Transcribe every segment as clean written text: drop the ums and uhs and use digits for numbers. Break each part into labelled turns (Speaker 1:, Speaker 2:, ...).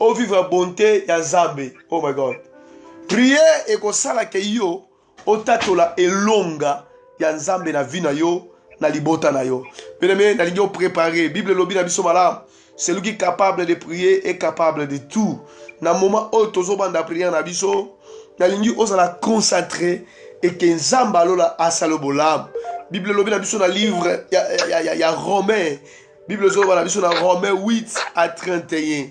Speaker 1: au vivre la bonté ya Nzambe. Oh my God. Prière et ko sala ke yo otatola elonga ya Nzambe na vie na yo na libota na yo. Bien-aimé, na lingi préparer. Bible lobi na biso malam. Celui qui est capable de prier est capable de tout. Na moment où tozo banda prière na biso, na lingi ozala concentrer et que Nzamba lola asalo bolam. Bible lobi na biso na livre ya Romain. Bible zo na biso na Romain 8 à 31.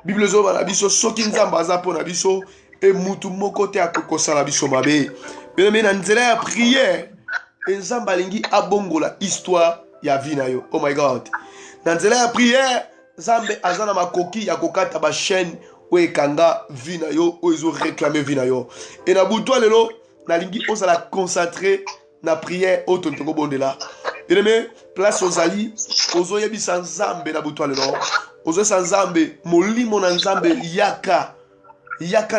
Speaker 1: Bible zo na biso soki Nzamba za po na biso et mutu moko te akokosala biso mabe. Bien-aimé, na nzela ya prière, Nzamba lingi abongola histoire ya vie na yo. Oh my God. Na nzela ya prière, Nzambe azana makoki ya kokata ba chaîne o ekanga vie na yo, o ezo réclamer vie na yo. Et na butwa lelo, na lingi ozala concentrer na prière o tontongo bondela. Bien-aimé, place ozali, ozo yebisa Nzambe na butwa lelo. Ozo sa Nzambe, molimo na Nzambe yaka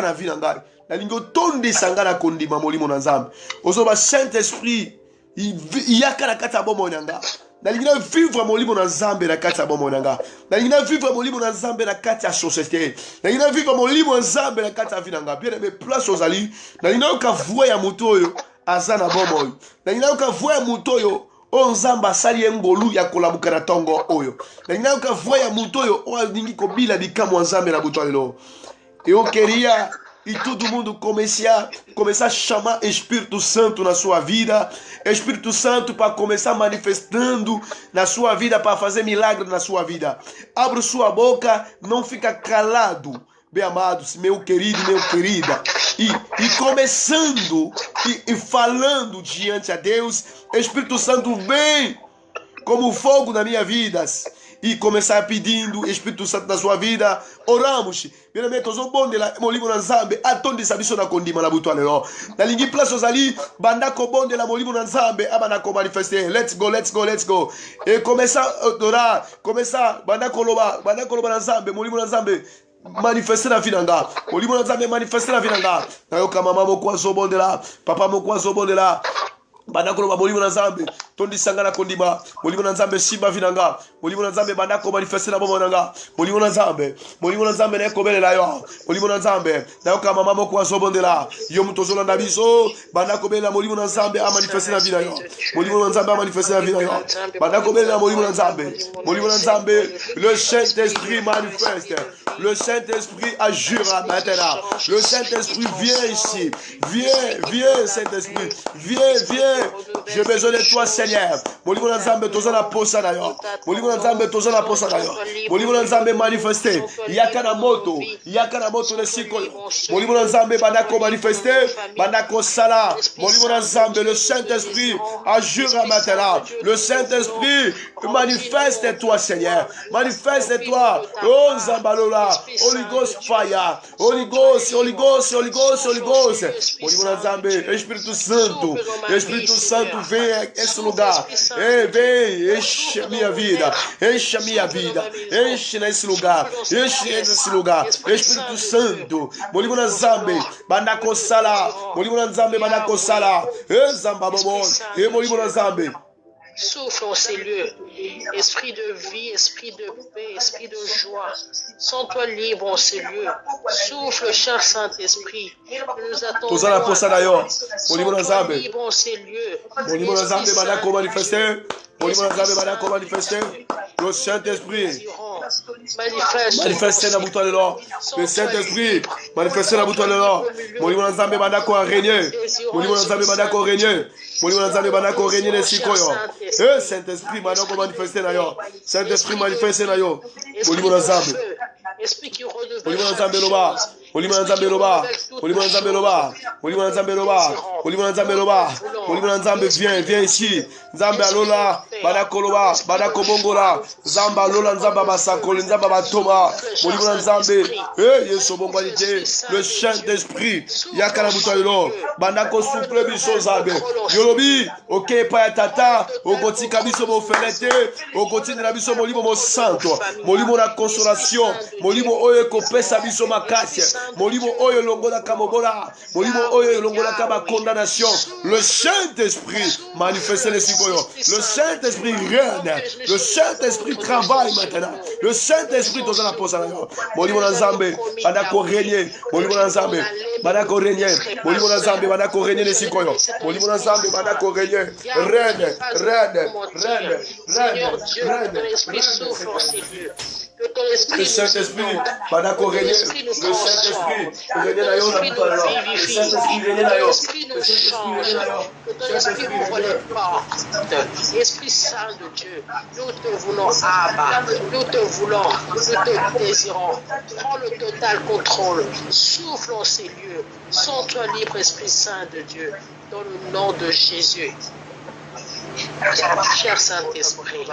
Speaker 1: na vie na ngai. Na lingi otonde sanga na kondima molimo na Nzambe. Ozo ba Saint-Esprit yaka na kata bomo na ngai. Nalingina vivre molimo na Nzambe na kati ya bomo nanga. Nalingina vivre molimo na Nzambe na kati ya société. Nalingina vivre molimo na Nzambe na kati ya vie nanga. Bien aimé, place ozali. Nalingina ka voix ya muto oyo aza na bomo. Nalingina ka voix ya muto oyo o Nzambe asali ngolu ya kolabuka na tongo oyo. Nalingina ka voix ya muto oyo o alingi kobila bikamu Nzambe na buto lelo. E o queria e todo mundo começar a chamar Espírito Santo na sua vida. Espírito Santo para começar manifestando na sua vida, para fazer milagre na sua vida. Abra sua boca, não fica calado, bem amados, meu querido, minha querida. E começando e falando diante a Deus, Espírito Santo vem como fogo na minha vida. E começar pedindo Espírito Santo na sua vida. Oramos. Bien-aimé, tozo bondela molimo na Nzambe atonde sabiso na kondima na buto lelo. Na lingi place ozali banda ko bondela molimo na Nzambe abana ko manifester. Let's go, let's go, let's go. Et começar orar, começar banda ko loba na Nzambe, molimo na Nzambe manifester na vie nanga. Molimo na Nzambe manifester na vie nanga. Na yo kama mama moko azobondela, papa moko azobondela. Bandako ba molimo na Nzambe tondi sanga na kondima molimo na Nzambe simba vinanga molimo na Nzambe bandako manifester na bomo nanga molimo na Nzambe na ekobelela yo molimo na Nzambe na yoka mama moko azobondela yo mutozola na biso bandako belela molimo na Nzambe a manifester na vida yo molimo na Nzambe a manifester na vida yo bandako belela molimo na Nzambe le Saint-Esprit manifeste. Le Saint-Esprit agira maintenant. Le Saint-Esprit vient ici. Viens Saint-Esprit. Viens. J'ai besoin de toi, Seigneur. Molimo na Nzambe tozana posa na yo. Molimo na Nzambe tozana posa na yo. Molimo na Nzambe manifester. Yaka na moto le siko. Molimo na Nzambe bandako manifester, bandako sala. Molimo na Nzambe le Saint-Esprit agira maintenant. Le Saint-Esprit manifeste-toi, Seigneur. Manifeste-toi. Oh Nzambalola. Holy Ghost fire. Holy Ghost. Molimo na Nzambe, Espírito Santo. Espírito Santo, vem a esse lugar. Vem, enche a minha vida. Enche nesse lugar. Espírito Santo. Molimo na Nzambe, bandako sala. Molimo na Nzambe, bandako sala. Nzamba bobo. Molimo na Nzambe.
Speaker 2: Souffle en ces lieux, esprit de vie, esprit de paix, esprit de joie. Sens-toi libre en ces lieux. Souffle, cher Saint-Esprit. Nous attendons. Sens-toi libre en ces lieux.
Speaker 1: Le Saint-Esprit manifeste na buto lelo. Le Saint-Esprit manifeste na buto lelo. Molimo na Nzambe bandako régner. Molimo na Nzambe bandako régner. Molimo na Nzambe bandako régner na sikoyo. Saint-Esprit bandako manifeste na yo. Saint-Esprit manifeste na yo. Molimo na Nzambe.
Speaker 2: Esprit qui renouvelle.
Speaker 1: Molimo na Nzambe loba. Molimo na Nzambe loba. Molimo na Nzambe loba. Molimo na Nzambe loba. Molimo na Nzambe loba. Molimo na Nzambe viens ici. Nzambe alola bandako loba, bandako bongola. Nzamba lola Nzamba basakoli Nzamba batoma. Molimo na Nzambe. Yesu bongwalite. Le Saint-Esprit yakana buto lelo. Bandako souple biso Nzambe. Yolobi OK pa ya tata, okotika biso mo felete, okotina na biso molimo mo santo. Molimo na consolation, molimo oyo kopesa biso makasi. molimo oyo longola kamobola, molimo oyo longola kaba condamnation. Le Saint-Esprit manifeste les sikoyo. Le Saint-Esprit règne. Le Saint-Esprit travaille maintenant. Le Saint-Esprit dans la pose à la molimo nzambe, badako régner, molimo nzambe, badako régner, molimo nzambe, badako régner les sikoyo. Molimo nzambe, badako régner. Règne, règne, règne,
Speaker 2: Seigneur Dieu, que ton esprit souffle en ces lieux. Que ton esprit
Speaker 1: le Saint-Esprit, badako régner. Le Saint-Esprit, régner la yona, le Saint-Esprit régner la yona.
Speaker 2: L'esprit nous change. Que ton esprit ouvre les portes. Esprit Saint de Dieu, nous te voulons, Abba. Nous te voulons, nous te désirons. Prends le total contrôle. Souffle en ces lieux. Sens-toi libre, Esprit Saint de Dieu. Dans le nom de Jésus. Cher Saint-Esprit,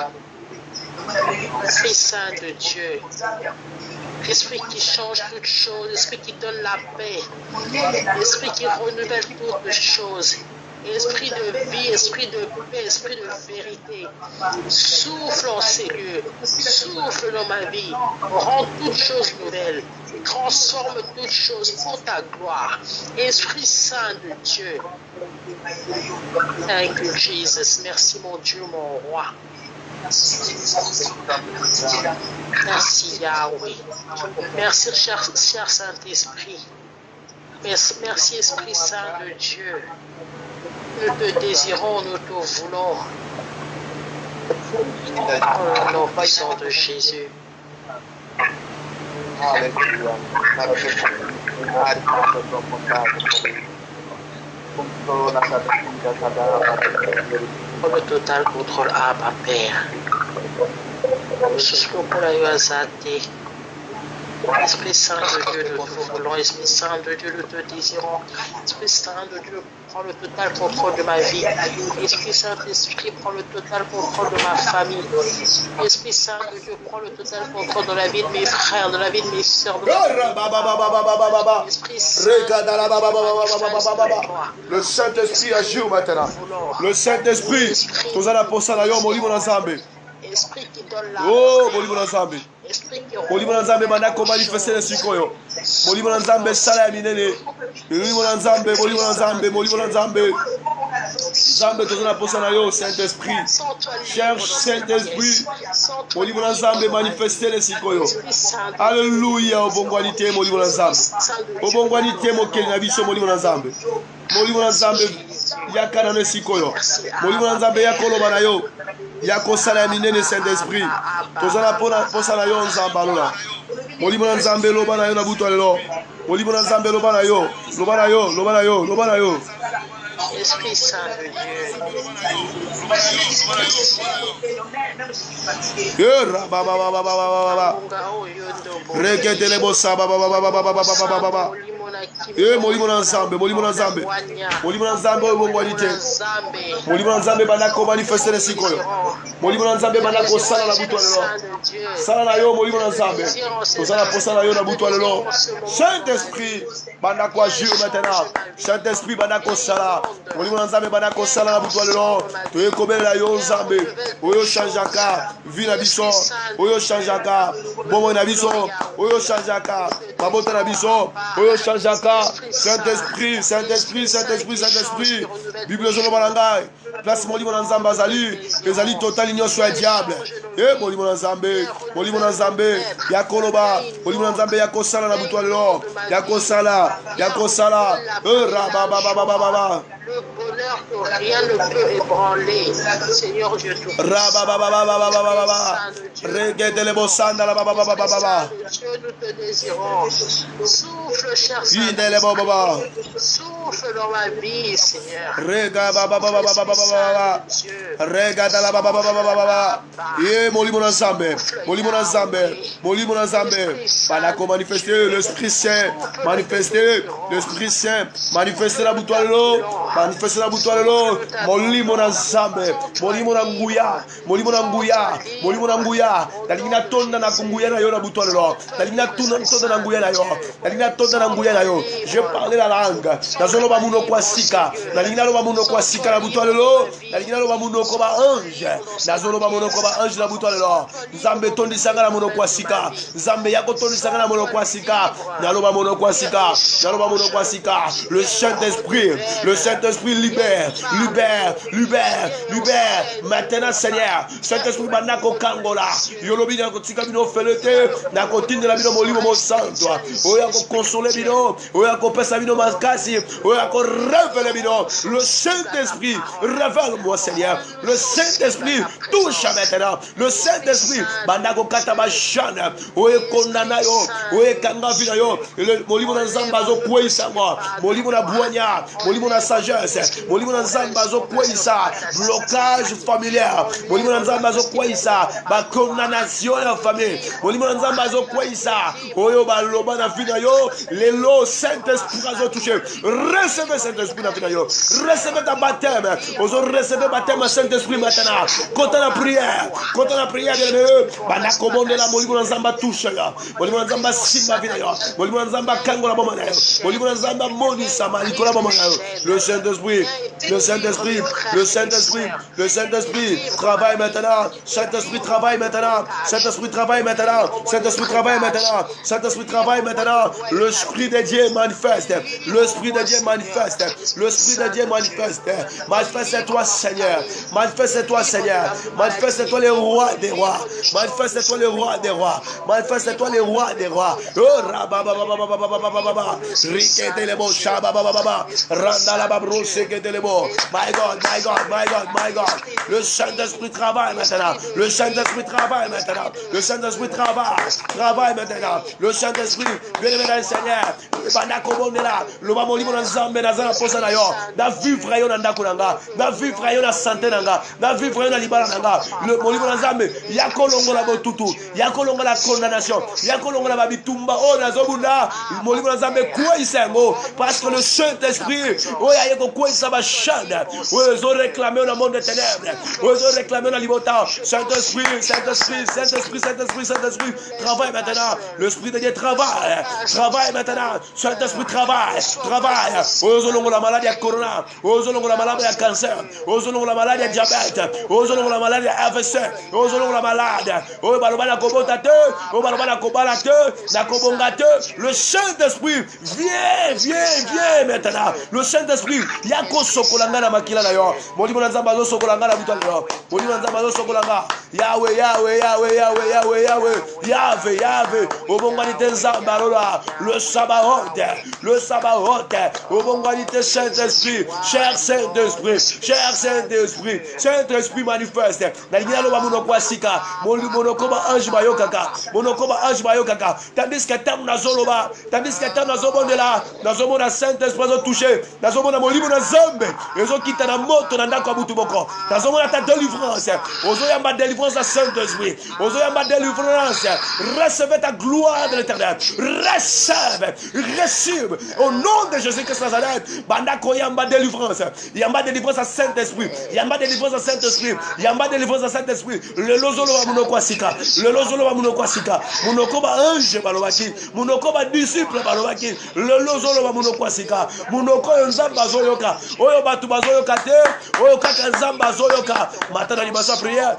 Speaker 2: Esprit Saint de Dieu, Esprit qui change toutes choses, Esprit qui donne la paix, Esprit qui renouvelle toutes choses, Esprit de vie, Esprit de paix, Esprit de vérité, souffle en ces lieux, souffle dans ma vie, rend toutes choses nouvelles, transforme toutes choses pour ta gloire. Esprit Saint de Dieu, thank you Jesus, merci mon Dieu, mon roi. Merci Yahweh. Merci cher Saint-Esprit. Merci Esprit Saint de Dieu. Nous te désirons, nous te voulons. Dans le nom puissant de Jésus. Pour le total contrôle, Abba Père. Suslo pour la Yoazate. Esprit Saint de Dieu, nous te voulons. Esprit Saint de Dieu, nous te désirons. Esprit Saint de Dieu, prends le total contrôle de ma vie. Esprit Saint-Esprit, prends le total contrôle de ma famille. Esprit Saint de Dieu, prends le total contrôle de la vie de mes frères, de la vie de mes soeurs. Esprit Saint,
Speaker 1: le Saint-Esprit agit maintenant. Le Saint-Esprit, tous à la posa na yo molimo na Nzambe.
Speaker 2: Esprit qui donne la
Speaker 1: Oh, molimo na Nzambe.
Speaker 2: molimo
Speaker 1: na Nzambe bandako manifester les sikoyo. Molimo na Nzambe sala ya minene. Molimo na Nzambe, molimo na Nzambe, molimo na Nzambe. Nzambe tozana posa na yo Saint-Esprit. Cher Saint-Esprit, molimo na Nzambe manifester les sikoyo. Alléluia, obongwanité molimo na Nzambe. Obongwanité mokeli na biso molimo na Nzambe. Molimo na Nzambe yakana na sikoyo. Molimo na Nzambe yakoloba na yo. Yakosala ya minene Saint-Esprit. Tozana posa na yo Nzamba lola. Molimo na Nzambe loba na yo na butu lelo. Molimo na Nzambe loba na yo, loba na yo, loba na yo, loba na yo.
Speaker 2: Esprit Saint de Dieu.
Speaker 1: Reketele bossa ba ba ba ba ba ba ba ba ba ba. Molimo na Nzambe, molimo na Nzambe. Molimo na Nzambe obongwanité. Molimo na Nzambe bandako manifester les sikoyo. Molimo na Nzambe bandako sala na butu lelo. Sala na yo molimo na Nzambe. Tozala posa na yo na butu lelo. Saint-Esprit bandako agir maintenant. Saint-Esprit bandako sala. Molimo na Nzambe bandako sala na butu lelo. Toyekobelela yo Nzambe. Oyo changeaka vie na biso. Oyo changeaka bomo na biso. Oyo changeaka mabota na biso. Oyo changeaka Saint-Esprit, Saint-Esprit, Saint-Esprit, Saint-Esprit. Bible zoloba na ngai. Place molimo na Nzambe azali. Ezali total nyonso ya diable. Molimo na Nzambe, molimo na Nzambe yakoloba, molimo na Nzambe yakosala na butu lelo. Yakosala, yakosala. Ba ba ba ba ba ba.
Speaker 2: Le bonheur que rien ne peut ébranler. Seigneur Dieu tout. Dieu, nous te désirons. Souffle, cher Saint-Esprit. Souffle dans ma vie, Seigneur.
Speaker 1: Molimo na Nzambe, molimo na Nzambe, molimo na Nzambe. Banako manifester l'Esprit Saint, manifester l'Esprit Saint, manifester la butu lelo. Manifester la butu lelo molimo na nzambe molimo na nguya molimo na nguya molimo na nguya nalingi na tonda na nguya na yo na butu lelo nalingi na tonda na nguya na yo nalingi na tonda na nguya na yo je parle la langue nazoloba munoko wa sika nalingi na loba munoko wa sika na butu lelo nalingi na loba munoko ba ange nazoloba munoko ba ange na butu lelo nzambe tondisanga na munoko wa sika nzambe yako tondisanga na munoko wa sika naloba munoko wa sika naloba munoko wa sika le Saint-Esprit libère maintenant Seigneur Saint-Esprit banako kangola yolobi na kotika bino felete na kotindela bino molimo mo santo oya ko consoler bino oya ko pesa bino makasi oya ko révéler bino le Saint-Esprit révèle-moi Seigneur le Saint-Esprit touche maintenant le Saint-Esprit banako kata ba jana oya kondana yo oya kanga vina yo molimo na nzamba zo kwisa moi molimo na buanya molimo na sagesse molimo na nzamba zo kwisa blocage familial molimo na nzamba zo kwisa ba condamnation ya famille molimo na nzamba zo kwisa oyo baloba na vina yo lelo Saint-Esprit zo toucher recevez Saint-Esprit na vina yo recevez ta baptême ozo recevez baptême Saint-Esprit maintenant quand on a prière de bana komonde la molimo na nzamba touche ya molimo na nzamba simba vina yo molimo na nzamba kangola bomana yo molimo na nzamba moni sama likola bomana yo le Saint-Esprit travaille maintenant Saint-Esprit travaille maintenant Saint-Esprit travaille maintenant Saint-Esprit travaille maintenant Saint-Esprit travaille maintenant l'Esprit de Dieu manifeste l'Esprit de Dieu manifeste l'Esprit de Dieu manifeste manifeste-toi Seigneur manifeste-toi Seigneur manifeste-toi le roi des rois manifeste-toi le roi des rois manifeste-toi le roi des rois oh rababa rikete le bo shaba baba randa la babro sekete le bo my God le Saint-Esprit travaille maintenant le Saint-Esprit travaille maintenant le Saint-Esprit travaille maintenant le Saint-Esprit bien Seigneur bana kobondela loba molimo na nzambe na zana posa na yo na vivre yo na ndako nanga na vivre yo na santé nanga na vivre yo na libala nanga le molimo na nzambe ya kolongola botutu ya kolongola condamnation ya kolongola babitumba o na zobunda molimo na nzambe kwa isengo parce que le Saint-Esprit oya yeko kwa isaba shanda ozo réclamer dans le monde des ténèbres ozo réclamer dans libota Saint-Esprit travaille maintenant l'Esprit de Dieu travaille maintenant Saint-Esprit travaille ozo longo la maladie à corona ozo longo la maladie à cancer ozo longo la maladie à diabète ozo longo la maladie à AVC ozo longo la maladie o balobana kobota te o balobana kobala te na kobonga te le Saint-Esprit viens maintenant le Saint-Esprit yako sokolanga na makila na yo molimo na nzamba zo sokolanga na butu na yo molimo na nzamba zo sokolanga Yahweh obongwanite nzamba lola le Sabaoth obongwanite Saint-Esprit cher Saint-Esprit manifeste na lingina loba munoko asika monoko ba ange bayokaka tandis que tam nazoloba tandis que tam nazobondela nazomona Saint-Esprit zo toucher nazomona molimo na zambe ezokita na moto na ndako abutu boko nazomona ta délivrance ozoyamba délivrance à Saint-Esprit ozoyamba délivrance recevez ta gloire de l'Éternel receive au nom de Jésus-Christ Nazareth bandako yamba délivrance à Saint-Esprit yamba délivrance à Saint-Esprit le lozolo ba munoko asika munoko ba ange balobaki munoko ba disciple balobaki le lozolo ba munoko asika munoko nzamba zoyoka oyo batu bazoyoka te oyo kaka nzamba zoyoka matana libaso prière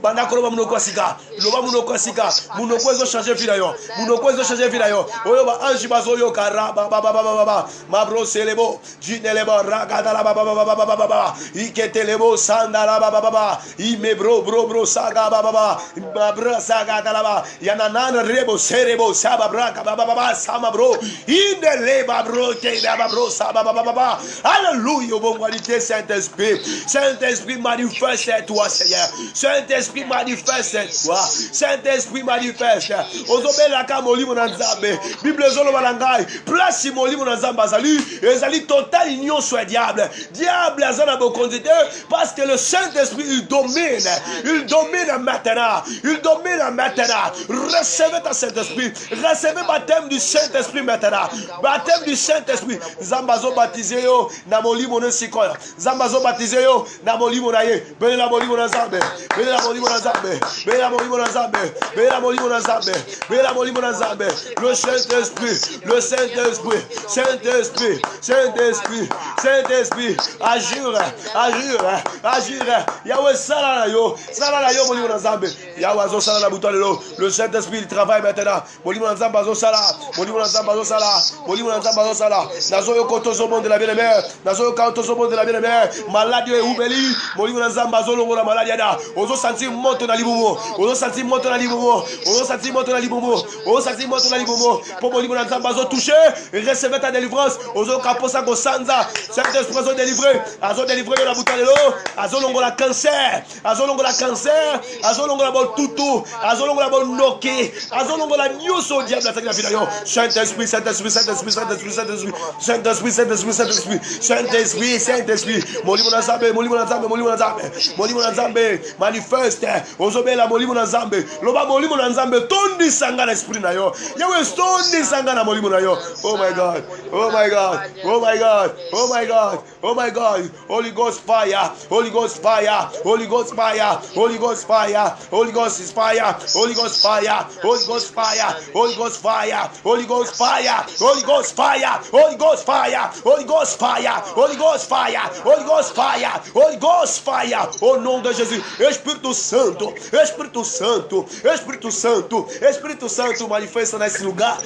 Speaker 1: banda koloba munoko asika loba munoko asika munoko ezo changer vie na yo oyo ba ange bazoyoka baba mabro selebo jinelebo ragada la baba iketelebo sandala baba imebro saga baba mabra saga dala yanana rebo serebo saba braka baba sama bro indele babro ke baba saba baba alléluia bon qualité Saint-Esprit manifeste toi, Seigneur. Saint-Esprit, manifeste-toi. Saint-Esprit, manifeste. Ozobelaka molimo na nzambe. Bible zoloba na ngai. Place molimo na nzambe azali. Ezali total union soit diable. Diable azana bokondite parce que le Saint-Esprit il domine. Il domine maintenant. Il domine maintenant. Recevez ta Saint-Esprit. Recevez baptême du Saint-Esprit maintenant. Baptême du Saint-Esprit. Zambazo baptisé yo na molimo na sikoya. Zambazo baptisé yo na molimo na ye. Bele la molimo na zambe. Bele la molimo na zambe. Bele la molimo na zambe. Bele la molimo na zambe. Bele la molimo na zambe. Le Saint-Esprit. Le Saint-Esprit. Saint-Esprit. Saint-Esprit. Saint-Esprit. Agir. Agir. Agir. Yahweh sala na yo. Sala na yo molimo na zambe. Yahweh azo sala na buto lelo. Le Saint-Esprit il travaille maintenant. Molimo na zambe azo sala. Molimo na zambe azo sala. Molimo na zambe azo sala. Nazo yo kotozo monde de la bien-aimée. Nazo yo kotozo monde de la bien-aimée. Maladie e ubeli. Molimo na zambe azo longo la maladie da. Ozo sentir monte na libumo. Ozo sentir monte na libumo. Ozo sentir monte na libumo. Ozo sentir monte na libumo. Pour molimo na zambe azo toucher. Recevez ta délivrance. Ozo kaposa go sanza. Saint-Esprit azo délivrer. Azo délivrer la bouteille de l'eau. Azo longo la cancer. Azo longo la cancer. Azo longo la bol tutu. Azo longo la bol noki. Azo longo la nyuso diable la vie d'ailleurs. Saint-Esprit, Saint-Esprit, Saint-Esprit, Saint-Esprit, Saint-Esprit, Saint-Esprit, Saint-Esprit, Saint-Esprit, Saint-Esprit, Saint-Esprit, molimo na zambe, molimo na zambe, molimo na zambe, molimo na zambe, manifeste, ozobela molimo na zambe, loba molimo na zambe, tondi sanga na esprit na yo, yawe tondi sanga na molimo na yo. Oh my God, oh my God, oh my God, oh my God, oh my God, Holy Ghost fire, Holy Ghost fire, Holy Ghost fire, Holy Ghost fire, Holy Ghost is fire, Holy Ghost fire, Holy Ghost fire, Holy Ghost fire, Holy Ghost fire, Holy Ghost fire, Holy Ghost fire, Holy Ghost fire, Holy Ghost fire, Holy Ghost fire, Holy Ghost fire, au nom de Jésus. Espírito Santo, Espírito Santo, Espírito Santo, Espírito Santo, manifesta nesse lugar,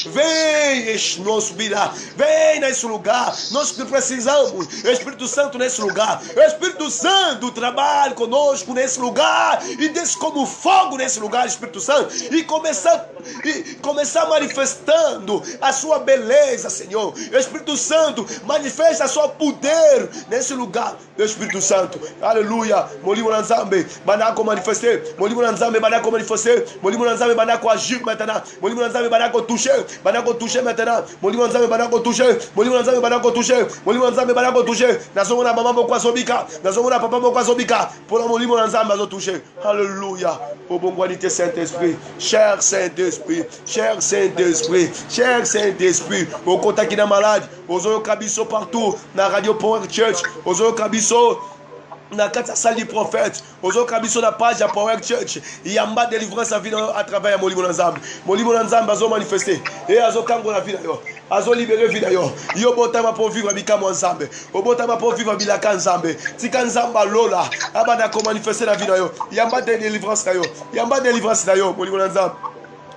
Speaker 1: vem nosso vida, vem nesse lugar, nós precisamos, Espírito Santo nesse lugar, Espírito Santo, trabalhe conosco nesse lugar e desce como fogo nesse lugar, Espírito Santo, e começar manifestando a sua beleza, Senhor. Espírito Santo, manifesta a sua poder nesse lugar, Espírito Santo. Aleluia. Molimo na nzambe, banako manifester. Molimo na nzambe, banako manifester. Molimo na nzambe, banako agir maintenant. Molimo na nzambe, banako toucher. Banako toucher maintenant. Molimo na nzambe, banako toucher. Molimo na nzambe, banako toucher. Molimo na nzambe, banako toucher. Nazo na mama moko azobika. Nazo na papa moko azobika. Pour la molimo na nzambe azo toucher. Alléluia. Au bon qualité Saint-Esprit. Cher Saint-Esprit. Cher Saint-Esprit. Cher Saint-Esprit. Au contact qui est malade. Ozo kabiso partout. Na Radio Power Church. Ozo kabiso. Na kata salle du prophète, ozo kabiso na page ya Power Church, yamba délivrance à vie à travers molimo na nzambe. Molimo na nzambe azo manifester et azo kango na vie na yo. Azo libérer vie na yo. Yo botama pour vivre bikamo nzambe. Obotama pour vivre bilaka nzambe. Tika nzamba lola, abana ko manifester na vie na yo. Yamba délivrance na yo. Yamba délivrance na yo molimo na nzambe.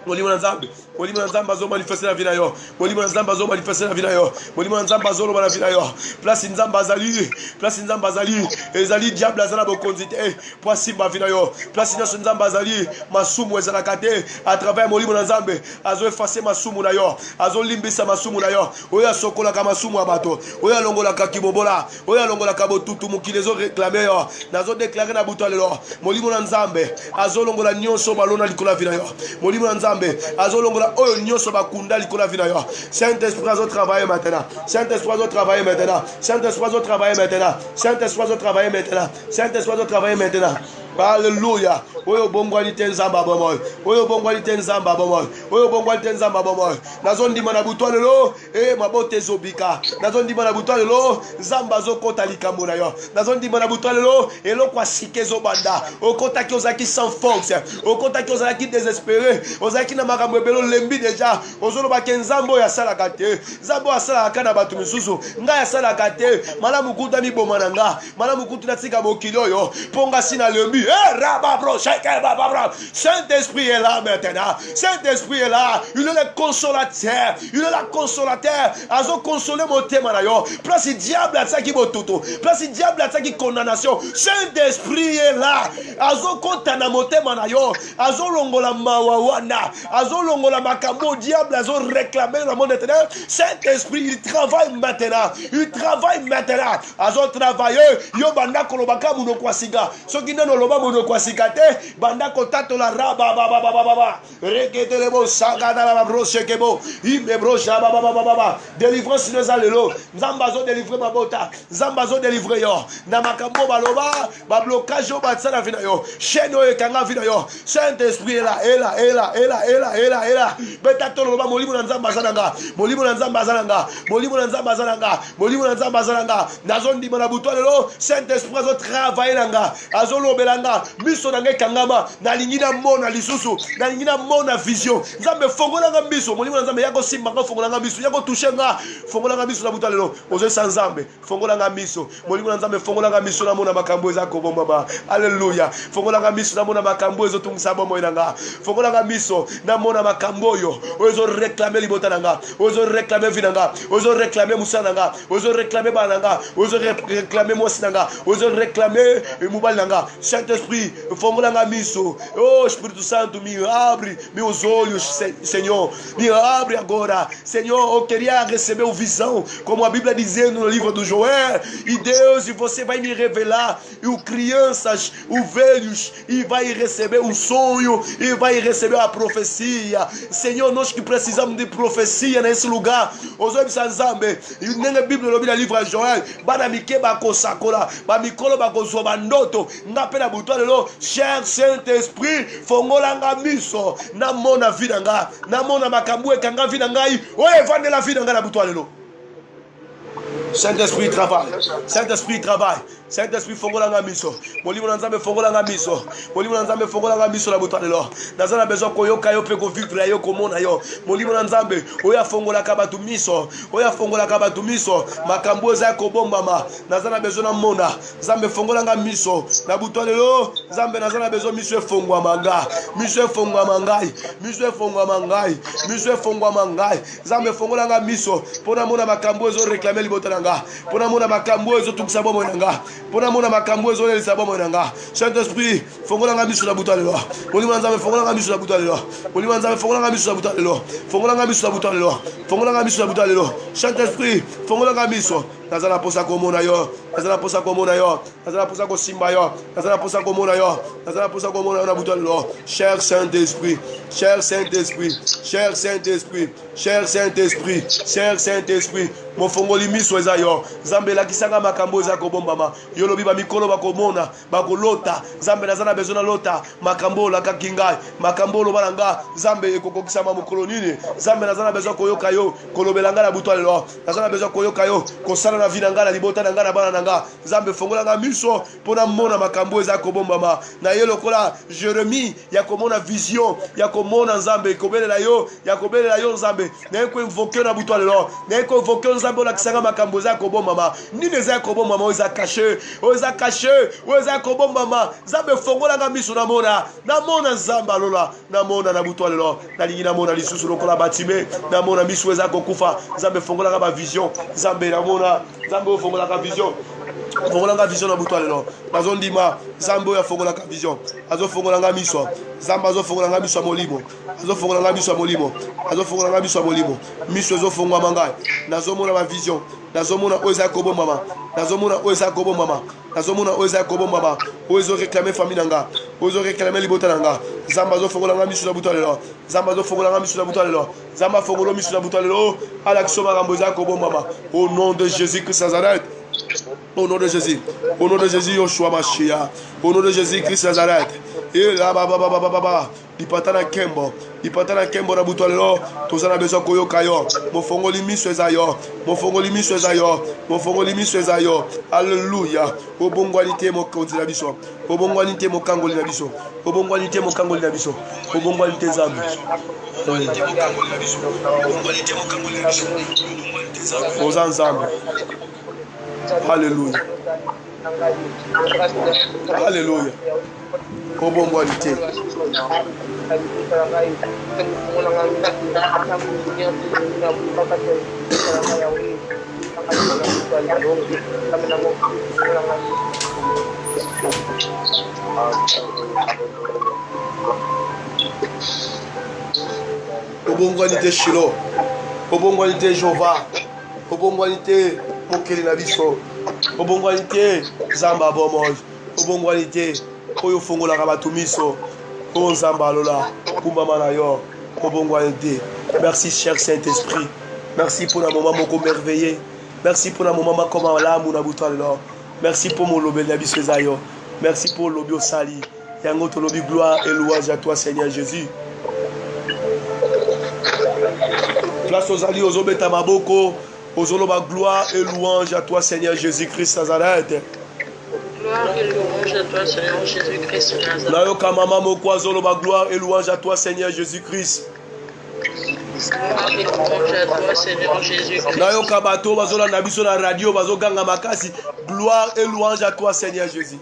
Speaker 1: Molimo na nzambe. Molimo na nzambe azo manifester na vie na yo. Molimo na nzambe azo manifester na vie na yo. Molimo na nzambe azo loba na vie na yo. Place nzambe azali. Place nzambe azali. Ezali diable azala bokonzite. Pour simba vie na yo. Place nzambe azali. Masumu ezala kate à travers molimo na nzambe. Azo effacer masumu na yo. Azo limbisa masumu na yo. Oya sokola ka masumu abato. Oya longola ka kibobola. Oya longola ka botutu mukile zo réclamer yo. Nazo déclarer na buto lelo. Molimo na nzambe azo longola nyonso balona likola vie na yo. Molimo na nzambe azo longola oyo nyonso bakunda likola vie na yo. Saint-Esprit azo travailler maintenant. Saint-Esprit azo travailler maintenant. Saint-Esprit azo travailler maintenant. Saint-Esprit azo travailler maintenant. Saint-Esprit azo travailler maintenant. Alléluia. Oyo bongwali tenzamba bomoy. Oyo bongwali tenzamba bomoy. Oyo bongwali tenzamba bomoy. Nazondi mana butwa lelo mabote zobika. Nazondi mana butwa lelo zamba zo kota likambo na yo. Nazondi mana butwa lelo eloko sike zo banda. Okota ki ozaki sans force. Okota ki ozaki désespéré. Ozaki na makambo belo lembi déjà. Ozolo ba kenzambo ya sala kate. Zambo ya sala kana batu misusu. Nga ya sala kate. Malamu kuta mi bomana nga. Malamu kuta tika bokilo yo. Ponga sina lembi. Saint-Esprit est là maintenant. Saint-Esprit est là. Il est le consolateur. Il est le consolateur. Azo consoler mon thème na yo. Place diable à ça qui bototo. Place diable à ça qui condamnation. Saint-Esprit est là. Azo kontana mon thème na yo. Azo longola mawawana. Azo longola makambo diable azo réclamer le monde éternel. Saint-Esprit il travaille maintenant. Il travaille maintenant. Azo travailler yo banda kolobaka muno kwasiga. Soki neno loba muno kwasika te banda kotato la raba baba baba. Rekete lebo saga na la broche kebo. Ibe broche baba baba. Délivrance nous alelo. Nzambazo délivrer mabota. Nzambazo délivrer yo. Na makambo baloba ba blocage yo batsa na vina yo. Cheno e kanga vina yo. Saint-Esprit est là, est là, est là, est là, est là, est là, est là. Betato loba molimo na nzamba zananga. Molimo na nzamba zananga. Molimo na nzamba zananga. Molimo na nzamba zananga. Nazondi mona butwa lelo. Saint-Esprit azo travailler nanga. Azo lobelanga. Miso na ngai kangama. Na lingina mona lisusu. Na lingina mona vision. Nzambe fongola nga miso. Molimo na nzambe yako simba nga fongola nga miso. Yako toucher nga. Fongola nga miso na butwa lelo. Ozo sanzambe. Fongola nga miso. Molimo na nzambe fongola nga miso na mona makambo ezako bomba. Alléluia. Fongola nga miso na mona makambo ezo tungisa bombo nanga. Fongola nga miso na mona makambo yo. Ozo réclamer libota nanga. Ozo réclamer vinanga. Ozo réclamer musananga. Ozo réclamer bananga. Ozo réclamer mosinanga. Ozo réclamer mubali nanga. Saint-Esprit, fongola nga miso. Oh Espírito Santo, me abre meus olhos, Senhor. Me abre agora. Senhor, eu queria receber uma visão, como a Bíblia dizendo no livro do Joel. E Deus, e você vai me revelar. E o crianças, os velhos, e vai receber um sonho, e vai receber a profecia. Senhor, nós que precisamos de profecia nesse lugar. Os homens sanzambe. E nem a Bíblia no livro de Joel. Bana mikeba kosakora. Ba mikolo ba kozoba ndoto. Ngapena butwalelo. Cher Saint-Esprit, fongola nga miso. Na mona vida nga. Na mona makambu ekanga vida ngai. Oye vande la vida nga na butwalelo. Saint-Esprit travaille. Saint-Esprit travaille. Saint-Esprit fongola nga miso. Molimo na nzambe fongola nga miso. Molimo na nzambe fongola nga miso na butwale lo. Nazana besoin koyoka yo pe ko vivre yo komona yo. Molimo na nzambe oya fongola ka batu miso. Oya fongola ka batu miso. Makambo eza ko bombama. Nazana besoin na mona. Nzambe fongola nga miso na butwale lo. Nzambe nazana besoin miso fongwa manga. Miso fongwa mangai. Miso fongwa mangai. Miso fongwa mangai. Nzambe fongola nga miso. Pona mona makambo ezo réclamer libota nga. Pona mona makambo ezo tukisa bomo nga. Pona mona makambo ezo lelisa bomo nga. Saint-Esprit, fongola nga miso na butale lo. Molimo nzambe fongola nga miso na butale lo. Molimo nzambe fongola nga miso na butale lo. Fongola nga miso na butale lo. Fongola nga miso na butale lo. Saint-Esprit, fongola nga miso. Nazala posa komona yo. Nazala posa komona yo. Nazala posa ko simba yo. Nazala posa komona yo. Nazala posa komona yo na butale lo. Cher Saint-Esprit, cher Saint-Esprit, cher Saint-Esprit, cher Saint-Esprit, cher Saint-Esprit. Mon fongoli miso eza yo. Zambe la kisanga makambo eza ko bombama. Yo lobi ba mikolo ba komona, ba kolota. Zambe nazana bezona lota. Makambo la kakingai. Makambo lo balanga. Zambe ekokokisa ma mukolo nini. Zambe nazana bezona koyoka yo. Kolobelanga na butale lo. Nazana bezona koyoka yo. Kosala na vida ngala libota na ngana bana nanga. Zambe fongola nga miso pona mona makambo eza ko bombama. Na ye lokola Jérémie ya komona vision, ya komona nzambe kobelela yo, ya kobelela yo nzambe. Na ye ko invoquer na butale lo. Na ye ko invoquer nzambe la kisanga makambo eza ko bombama. Nini eza ko bombama eza caché. Oza caché, oza ko bombama. Nzambe fongola nga miso na mona nzamba lola. Na mona na butale lo. Na lingi na mona lisusu lokola batime. Na mona miso eza ko kufa. Nzambe fongola nga ba vision. Nzambe na mona Zambo fongola ka vision. Fongola ka vision na butwale lo. Bazondima Zambo ya fongola ka vision. Azo fongola nga miso. Zamba azo fongola nga miso molimo. Azo fongola nga miso molimo. Azo fongola nga miso molimo. Miso azo fongola mangai. Nazo mona ba vision. Nazo mona oza kobo mama. Nazo mona oza kobo mama. Nazo mona oza kobo mama. Ozo réclamer famille nanga. Ozo réclamer libota nanga. Zamba azo fongola nga miso na butwale lo. Zamba azo fongola nga miso na butwale lo. Zamba fongolo miso na butwale lo. Ala kisoma ramboza kobo mama. Au nom de Jésus-Christ Nazareth. Au nom de Jésus. Au nom de Jésus Yoshua Mashiach. Au nom de Jésus-Christ Nazareth. Et là baba. Dipatana kembo. Dipatana kembo na butwale lo. Tozana besoin koyoka yo. Mo fongoli miso ezayo. Mo fongoli miso ezayo. Mo fongoli miso ezayo. Alléluia. Obongwalite mo konzi na biso. Obongwalite mo kangoli na biso. Obongwalite mo kangoli na biso. Obongwalite zambi. Ozan zambi. Alléluia. Alléluia. Obongwanité. Obongwanité Shilo. Obongwanité Jova. Obongwanité Mokeli na biso. Obongwanité Zamba Bomoj. Obongwanité Oyo Fongola bato miso. O Nzamba Lola. Kumbama na yo. Obongwanité. Merci cher Saint-Esprit. Merci pour un moment moko merveilleux. Merci pour un moment comme là mon abouta là. Merci pour mon lobby na biso zayo. Merci pour le lobby au sali. Yango to lobby gloire et louange à toi Seigneur Jésus. Place aux alliés, aux obéta maboko, aux oloba gloire et louange à toi Seigneur Jésus-Christ Nazareth.
Speaker 2: Gloire et louange à toi Seigneur Jésus-Christ Nazareth.
Speaker 1: Nayoka mama moko azoloba gloire et louange à toi Seigneur Jésus-Christ.
Speaker 2: Gloire et louange à toi Seigneur Jésus-Christ.
Speaker 1: Nayoka bato bazola na biso na radio bazoganga makasi. Gloire et louange à toi Seigneur Jésus.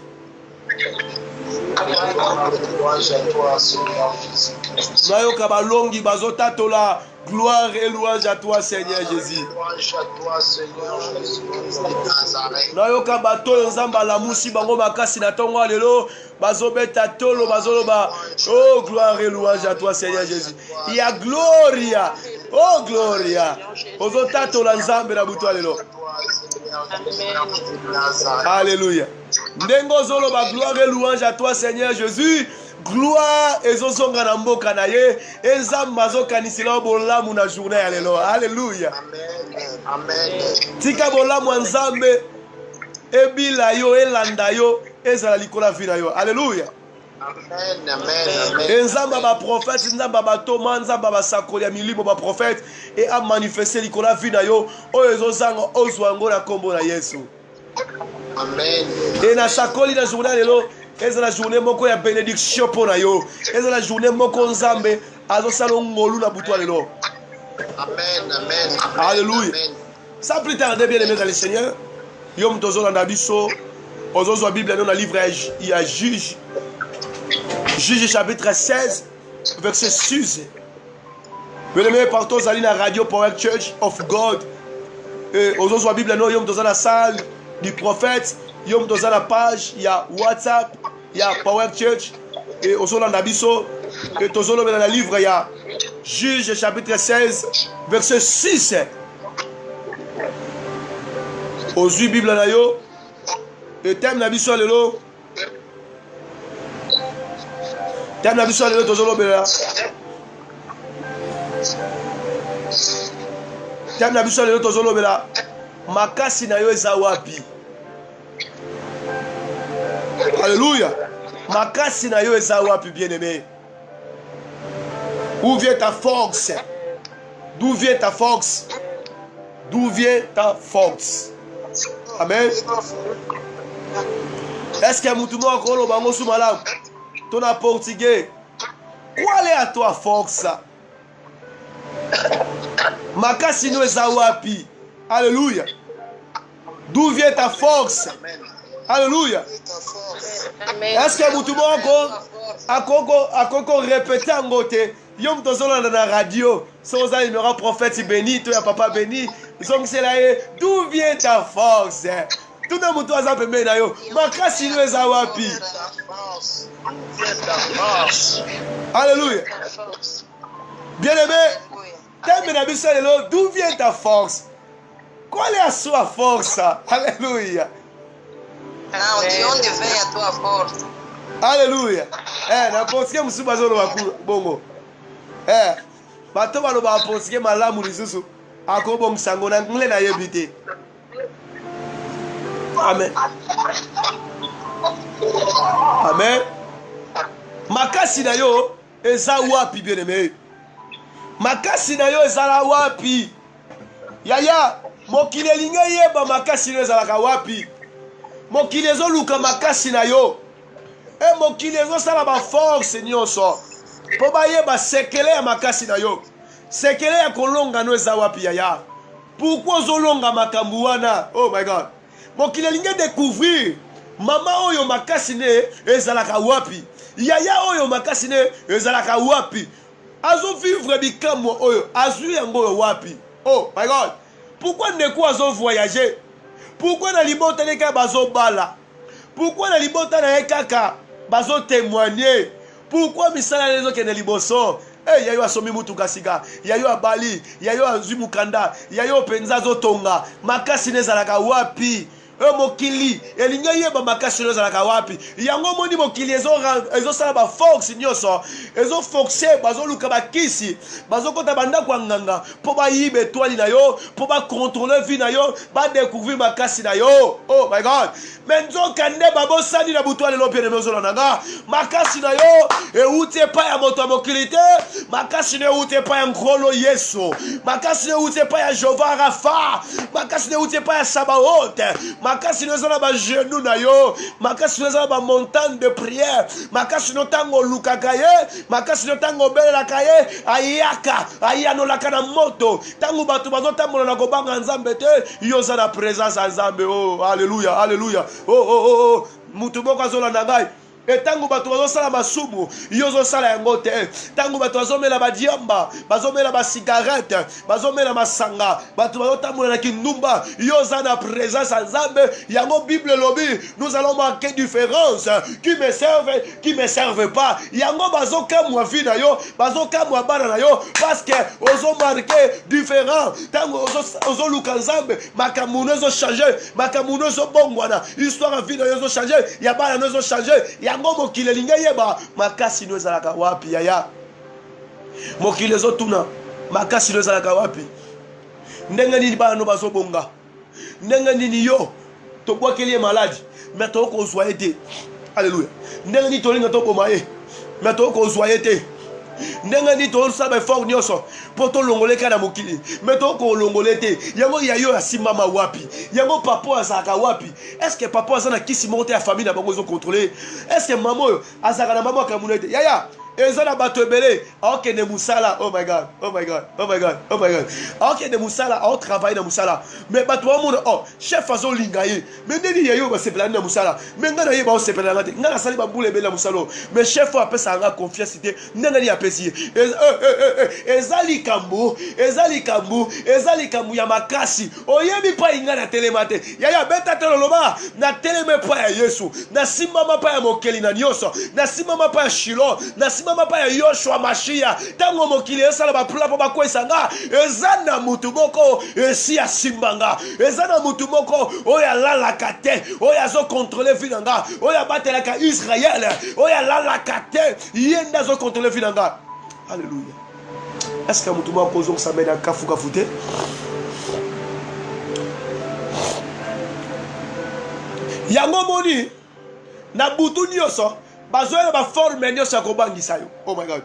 Speaker 1: Nayoka balongi bazotatola. Gloire et louange à toi Seigneur Jésus. Nayoka bato nzamba la musi bango makasi na tongo lelo bazobeta tolo bazoloba. Oh gloire et louange à toi Seigneur Jésus. Il y a gloria. Oh gloria. Ozotatola nzambe na buto lelo. Alléluia. Ndengo zoloba gloire et louange à toi Seigneur Jésus. Gloire et zozonga na mboka na ye ezamba zokanisila bolamu na journée ya lelo. Alléluia.
Speaker 3: Amen.
Speaker 1: Tika bolamu nzambe ebila yo elanda yo ezala likola vina yo. Alléluia.
Speaker 3: Amen.
Speaker 1: Nzamba ba prophète nzamba ba toma nzamba ba sakoli ya milimo ba prophète et a manifesté likola vina yo oyo ezozanga ozwango na kombo na Yesu.
Speaker 3: Amen.
Speaker 1: Et na sakoli na journée ya lelo eza la journée moko ya bénédiction pour na yo. Eza la journée moko nzambe azosala ngolu na buto lelo.
Speaker 3: Amen.
Speaker 1: Alléluia. Sans plus tarder, bien aimés dans le Seigneur, yom tozo na biso ozozo Bible dans le livre il y a Juge chapitre 16 verset 6. Bien aimés partout zali na radio Power Church of God. Et ozozo Bible no yom tozo na salle du prophète. Yom toza la page, il y a WhatsApp, il y a Power Church, et au Solanda Biso, et au Solanda dans le livre, il y a Juge chapitre 16, verset 6. Aux yeux Bible na yo, et thème na biso lelo. Thème na biso lelo tozolo bela. Thème na biso lelo tozolo bela. Makasi na yo eza wapi? Alléluia. Makasi na yo eza wapi bien-aimé? Où vient ta force? D'où vient ta force? D'où vient ta force? Amen. Est-ce que mutu moko lo bango su malamu? Tona portugais. Quelle est à toi force? Makasi no eza wapi? Alléluia. D'où vient ta force? Alléluia. Est-ce que mutu moko akoko répéter ngote yom tozolo na radio sans ça il aura prophète béni toi papa béni donc c'est là d'où vient ta force? Tout le monde a pembe na yo makasi no eza wapi? Alléluia. Bien-aimé, t'aimes na biso lelo, d'où vient ta force? Quelle est à sua force? Alléluia.
Speaker 4: De onde vem a tua força?
Speaker 1: Alléluia. Na portugais musuba zolo bakulu bongo. Bato baloba portugais malamu lisusu akobongisa ngo na ngle na yebite. Amen. Amen. Makasi na yo eza wapi bien-aimé? Makasi na yo ezala wapi? Yaya, mokili elingi yeba makasi na yo ezalaka wapi? Mokili ezoluka makasi na yo. Mokili ezosala ba force nyonso. Po bayeba sekele ya makasi na yo. Sekele ya kolonga no eza wapi yaya? Pourquoi ozolonga makambu wana? Oh my God. Mokili elingi découvrir Mama oyo makasi ne ezalaka wapi? Yaya oyo makasi ne ezalaka wapi? Azo vivre bikamwa oyo azu yango wapi? Oh my God. Pourquoi ne quoi azo voyager? Pourquoi na libota neka bazo bala? Pourquoi na libota na kaka bazo témoigner? Pourquoi misala lezo kene liboso? Eh, yayo asomi mutuka sika, yayo abali, yayo azimukanda, yayo penza zotonga, makasi nezalaka wapi? Mokili elinga yeba makasi nezalaka wapi? Yango moni mokili ezo sala ba fox nyoso, ezo foxer bazo luka bakisi, bazo kota banda kwa nganga, po ba yibe toali na yo, po ba contrôler vie na yo, ba découvrir makasi na yo. Oh my God. Menzo kande babo sani na butwale lo pene mezo nanga, makasi na yo e ute pa ya moto mokilite, makasi ne ute pa ya ngolo Yesu, makasi ne ute pa ya Jova Rafa, makasi ne ute pa ya Sabaoth, makasi ne zala ba genou na yo, makasi ne zala ba montagne de prière, makasi no tango lukakaye, makasi no tango belela kaye, ayaka, ayano la kana moto, tango batu bazo tambola na kobanga nzambe te, yo za na présence ya nzambe. Oh, alléluia, alléluia. Oh, mutu moko azola na ngai. Et tango bato bazosala masumu yozo sala yango te. Tango bato bazomela badiamba, bazomela ba cigarette, bazomela masanga, bato bazotambola na kindumba yoza na présence ya Nzambe. Yango Bible lobi, nous allons marquer différence. Qui me servent pas. Yango bazokamwa vie na yo, bazokamwa bana na yo parce que ozo marquer différent. Tango ozo luka Nzambe, makambo ozo changer, makambo ozo bongwana, histoire vie na yo ozo changer, ya bana ozo changer. Yango mokile linga yeba makasi no ezalaka wapi yaya? Mokile zotuna makasi no ezalaka wapi? Ndenge nini bana no bazobonga? Ndenge nini yo tobwakeli maladi mais toko zoyete? Alléluia. Ndenge nini tolinga toboma ye mais toko zoyete? Ndenge nini tosala effort nyoso po tolongoleka na mokili mais toko longolete? Yango yayo asimama wapi? Yango papa azaka wapi? Est-ce que papa azana kisi monte ya famille na bango zo contrôler? Est-ce que maman azaka na maman kamunete? Yaya ezana bato ebele aokende musala. Oh my God, oh my God, oh my God, oh my God. Aokende musala, ao travailler na musala mais bato bamona oh chef azolinga ye mais ndeni yayo basepelani na musala mais nga na ye baosepelanga te, nga nasali bambula ebele na musala mais chef apesa nga confiance te ndenge ni apesi ye. Ezali kambu ya makasi oyebi pa inga na telema te. Yaya beta te loloba na teleme pa ya Yesu, na simama pa ya mokeli na nyoso, na simama pa ya Shilo, na simama pa ya Yoshua Mashia. Tango mokili esala ba pula po bakwesa nga ezana mutu moko esi ya simbanga, ezana mutu moko oya lalaka te, oya zo contrôler vie nga, oya batelaka Israël, oya lalaka te, yenda zo contrôler vie nga. Alléluia. Est-ce que mutu moko zo samena kafu te? Yango moni na butu nyoso bazoya ba forme nyoso kobangisa yo. Oh my God.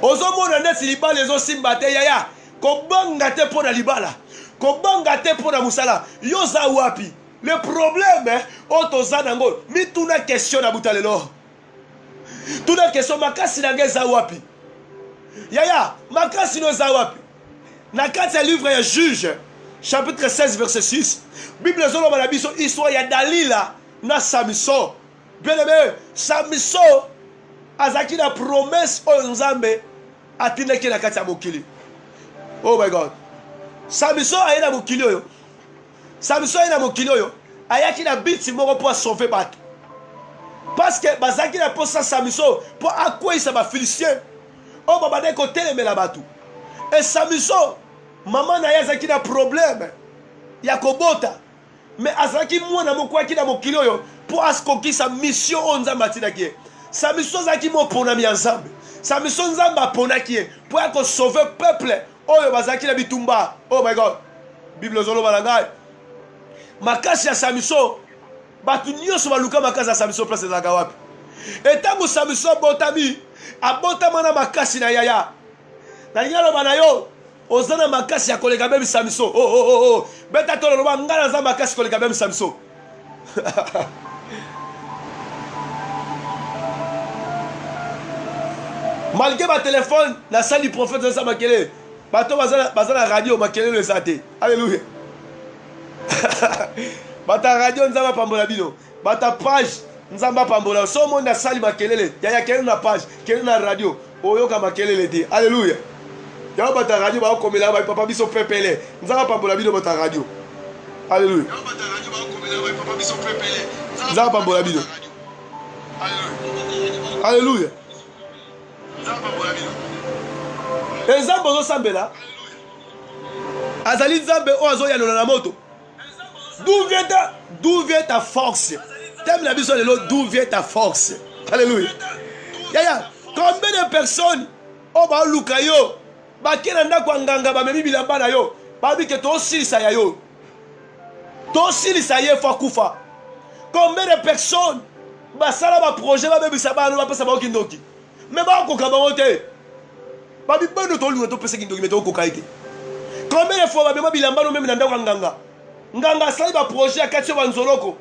Speaker 1: Ozomona neti libala ezosimba te yaya. Kobanga te pona libala, kobanga te pona musala. Yo za wapi? Le problème otoza nango mituna question na butalelo. Tuna question makasi na ngeza wapi? Yaya, makasi no za wapi? Na kati ya livre ya Juge chapitre 16 verset 6, Bible zolo bana biso histoire ya Dalila na Samson. Bien aimé, Samson azaki na promesse oyo Nzambe atindaki na kati ya mokili. Oh my God. Samson aye na mokili oyo. Samson aye na mokili oyo ayaki na biti moko po sauver bato. Parce que bazaki na posa Samson po akwisa ba Philistin. O babade ko telemela bato. Et Samson maman na yazaki na problème ya kobota. Mais azaki mwana moko aki na mokili oyo po askokisa mission on Nzambe atinaki. Samson zaki mo ponami ya Nzambe. Samson Nzambe aponaki ye po ako sauver peuple oyo bazaki na bitumba. Oh my God. Bible zolo balanga. Makasi ya Samson batu nyoso baluka makasi ya Samson place ezaka wapi? Etango Samson botami abotama na makasi na yaya. Na nyalo bana yo ozana makasi ya koleka bemi Samson. Oh. Beta tolo loba ngala za makasi koleka bemi Samson. Malgré ma téléphone, la salle du prophète de Samakele, bato bazana radio makele le sate. Alléluia. Bata radio nzama pambola bino. bata page nzamba pambola so monde asali makelele yaya kelele na page kelele na radio oyoka makelele te alléluia ya bata radio ba komela ba papa biso pepele nzamba pambola bino bata radio alléluia ya bata radio ba komela ba papa biso pepele nzamba pambola bino alléluia nzamba pambola bino nzamba zo sambela azali nzambe o azoyanola na moto. D'où vient ta force? T'aimes la biso lelo, d'où vient ta force? Alléluia. Yaya, combien de personnes o ba luka yo ba kena ndako nganga ba memi bilamba na yo ba bi ke to silisa ya yo to silisa ye fa kufa. Combien de personnes ba sala ba projet ba bebisa ba no ba pesa ba okindoki mais ba ko ka ba mote ba bi bando to lunga to pesa kindoki mais to ko kaite. Combien de fois ba bema bilamba no memi na ndako nganga nganga sali ba projet akatio banzoloko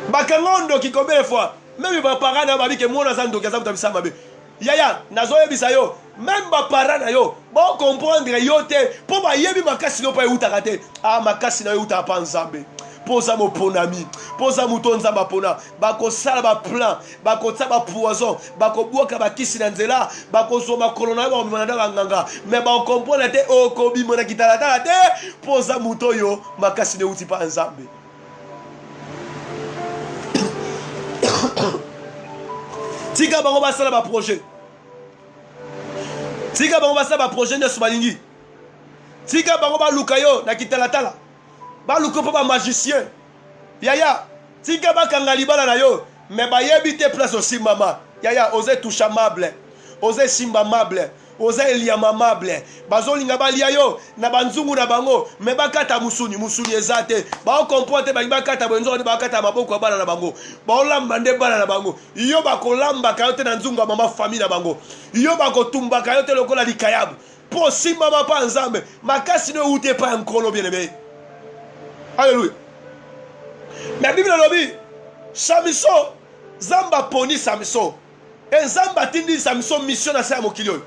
Speaker 1: bakangondo ki combien de fois même ba parents na ba bi ke mona za ndoki za mutabisa mabe yaya nazoyebisa yo même ba parents na yo ba comprendre yo te po ba yebi makasi no pa euta te ah makasi na yo uta pa nzambe poza mo ponami poza muto nzamba pona bako sala ba plan bako tsa ba poison bako boka ba kisi na nzela bako zo makolo na ba mona na nganga mais ba comprendre te o ko bi mona kitala ta te poza muto yo makasi ne uti pa nzambe. Tika bango basala ba projet. Tika bango basala ba projet ne sobalingi. Tika bango ba lukayo na kitala tala. Ba luko pa ba magicien. Yaya, tika ba kanga libala na yo, mais ba yebi te place aussi mama. Yaya, osez touchamable. Osez simbamable. Osez liamamable. Bazolinga ba lia yo na banzungu na bango, mais ba kata musuni ezate. Ba comprendre ba kata bonzo ba kata maboko bana na bango. Ba olamba nde bana na bango. Iyo ba kolamba kayote na nzungu mama famille na bango. Iyo ba kotumba kayote lokola likayabu. Po simba pa nzambe, makasi no ute pa nkolo bien aimé. Alléluia. La Bible lobby Samson Zamba poni Samson et Zamba tindi Samson mission à sa mokilio.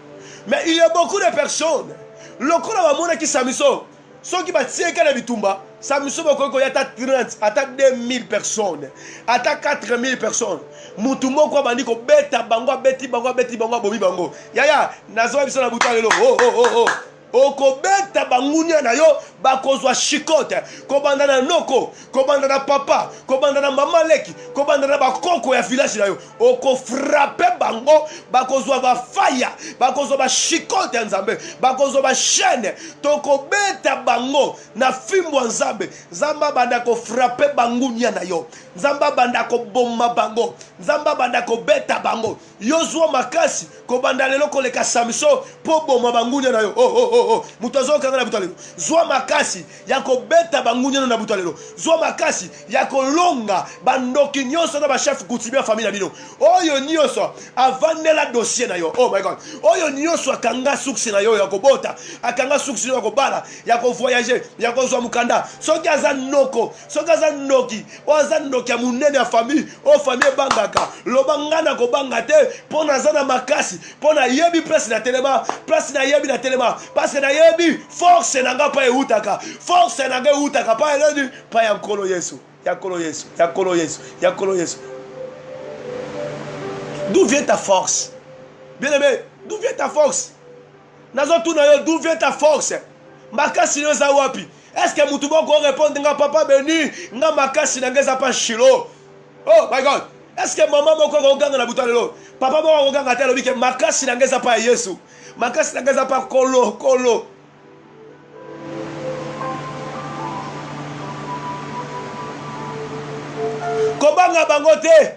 Speaker 1: Mais il y a beaucoup de personnes lokola ba mona ki Samson ceux qui batie kana bitumba Samson boko ko yata 30 ata 2000 personnes ata 4000 personnes mutumbo ko bandi ko beta bango beti bango bobi bango yaya nazo biso na buta lelo oh okobeta bangunya na yo bakozwa shikote kobanda na noko kobanda na papa kobanda na mama leki kobanda na bakoko ya village na yo okofrape bango bakozwa bafaya bakozwa bashikote ya nzambe bakozwa bashene tokobeta bango na fimbo nzambe nzamba banda kofrape bangunya na yo nzamba banda koboma bango nzamba banda kobeta bango yo zwa makasi kobanda lelo koleka Samson po boma bangunya na yo mutazo kanga na butalelo zwa makasi ya kobeta bangunya na butalelo zwa makasi ya kolonga bandoki nyonso na ba chef coutumier famille na bino oyo nyonso avandela dossier na yo. Oh my god, oyo nyonso akanga succès na yo ya kobota akanga succès ya kobala ya ko voyager ya ko zwa mukanda soki aza noko soki aza noki o aza noki ya munene ya famille o famille bangaka lobangana ko banga te pona zana makasi pona yebi place na telema place na yebi na telema parce que na yebi force nanga pa eutaka force nanga eutaka pa eleni pa ya nkolo Yesu ya kolo Yesu ya kolo Yesu ya kolo Yesu. D'où vient ta force? Bien aimé, d'où vient ta force? Nazo tuna yo, d'où vient ta force? Makasi no za wapi? Est-ce que mutu boko répondre nga papa béni nga makasi nanga za pa shilo? Oh my god, est-ce que maman moko ko ganga na butalelo? Papa moko ko ganga telo bike makasi nanga za pa Yesu. Makasi nanga za pa kolo. Kobanga bango te.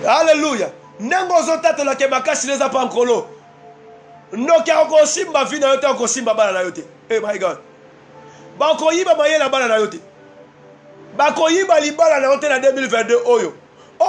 Speaker 1: Alléluia. Nengo zotata la ke makasi neza pa nkolo. Nokia ko simba vina yote ko simba bana na yote. Eh my god. Ba ko yiba mayela bana na yote. Ba ko yiba libala na yote na 2022 oyo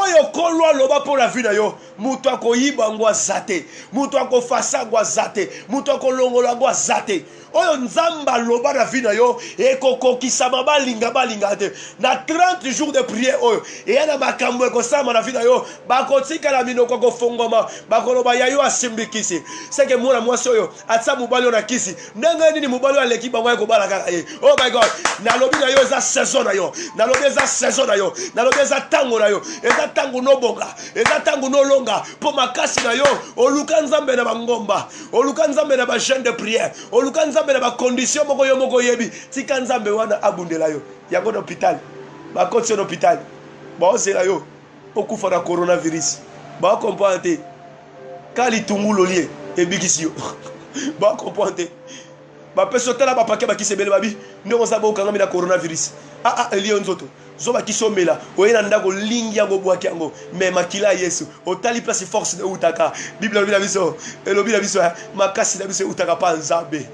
Speaker 1: oyo kolwa loba pour la vie na yo mutu akoyiba ngo azate mutu akofasa ngo azate mutu akolongola ngo azate oyo nzamba loba na vie na yo ekokokisama balinga te na 30 jours de prière oyo eya na makambo ekosama na vie na yo bakotikala minoko kofongoma bakoloba ya yo asimbikisi seke mwana mwasi oyo atisa mobali na kisi ndenge nini mobali aleki bango ekobala kaka ye. Oh my God, nalobi na yo eza saison na yo, nalobi eza saison na yo, nalobi eza tango na yo, eza tango no bonga, eza tango no longa po makasi na yo. Oluka nzambe na bangomba, oluka nzambe na ba chaîne de prière, oluka nzambe na ba condition moko yo moko yebi tika nzambe wana abundela yo yango na hôpital bakoti na hôpital baosela yo okufa na coronavirus bakomprendre kali tungulo lie ebikisi yo bakomprendre bapeso tala bapake bakisebele babi ndongo za bokanga na coronavirus elio nzoto zoba kisomela oyena ndako lingi yango bwaki yango me makila Yesu otali place force de utaka Bible lobi na biso elobi na biso makasi na biso utaka pa nzambe.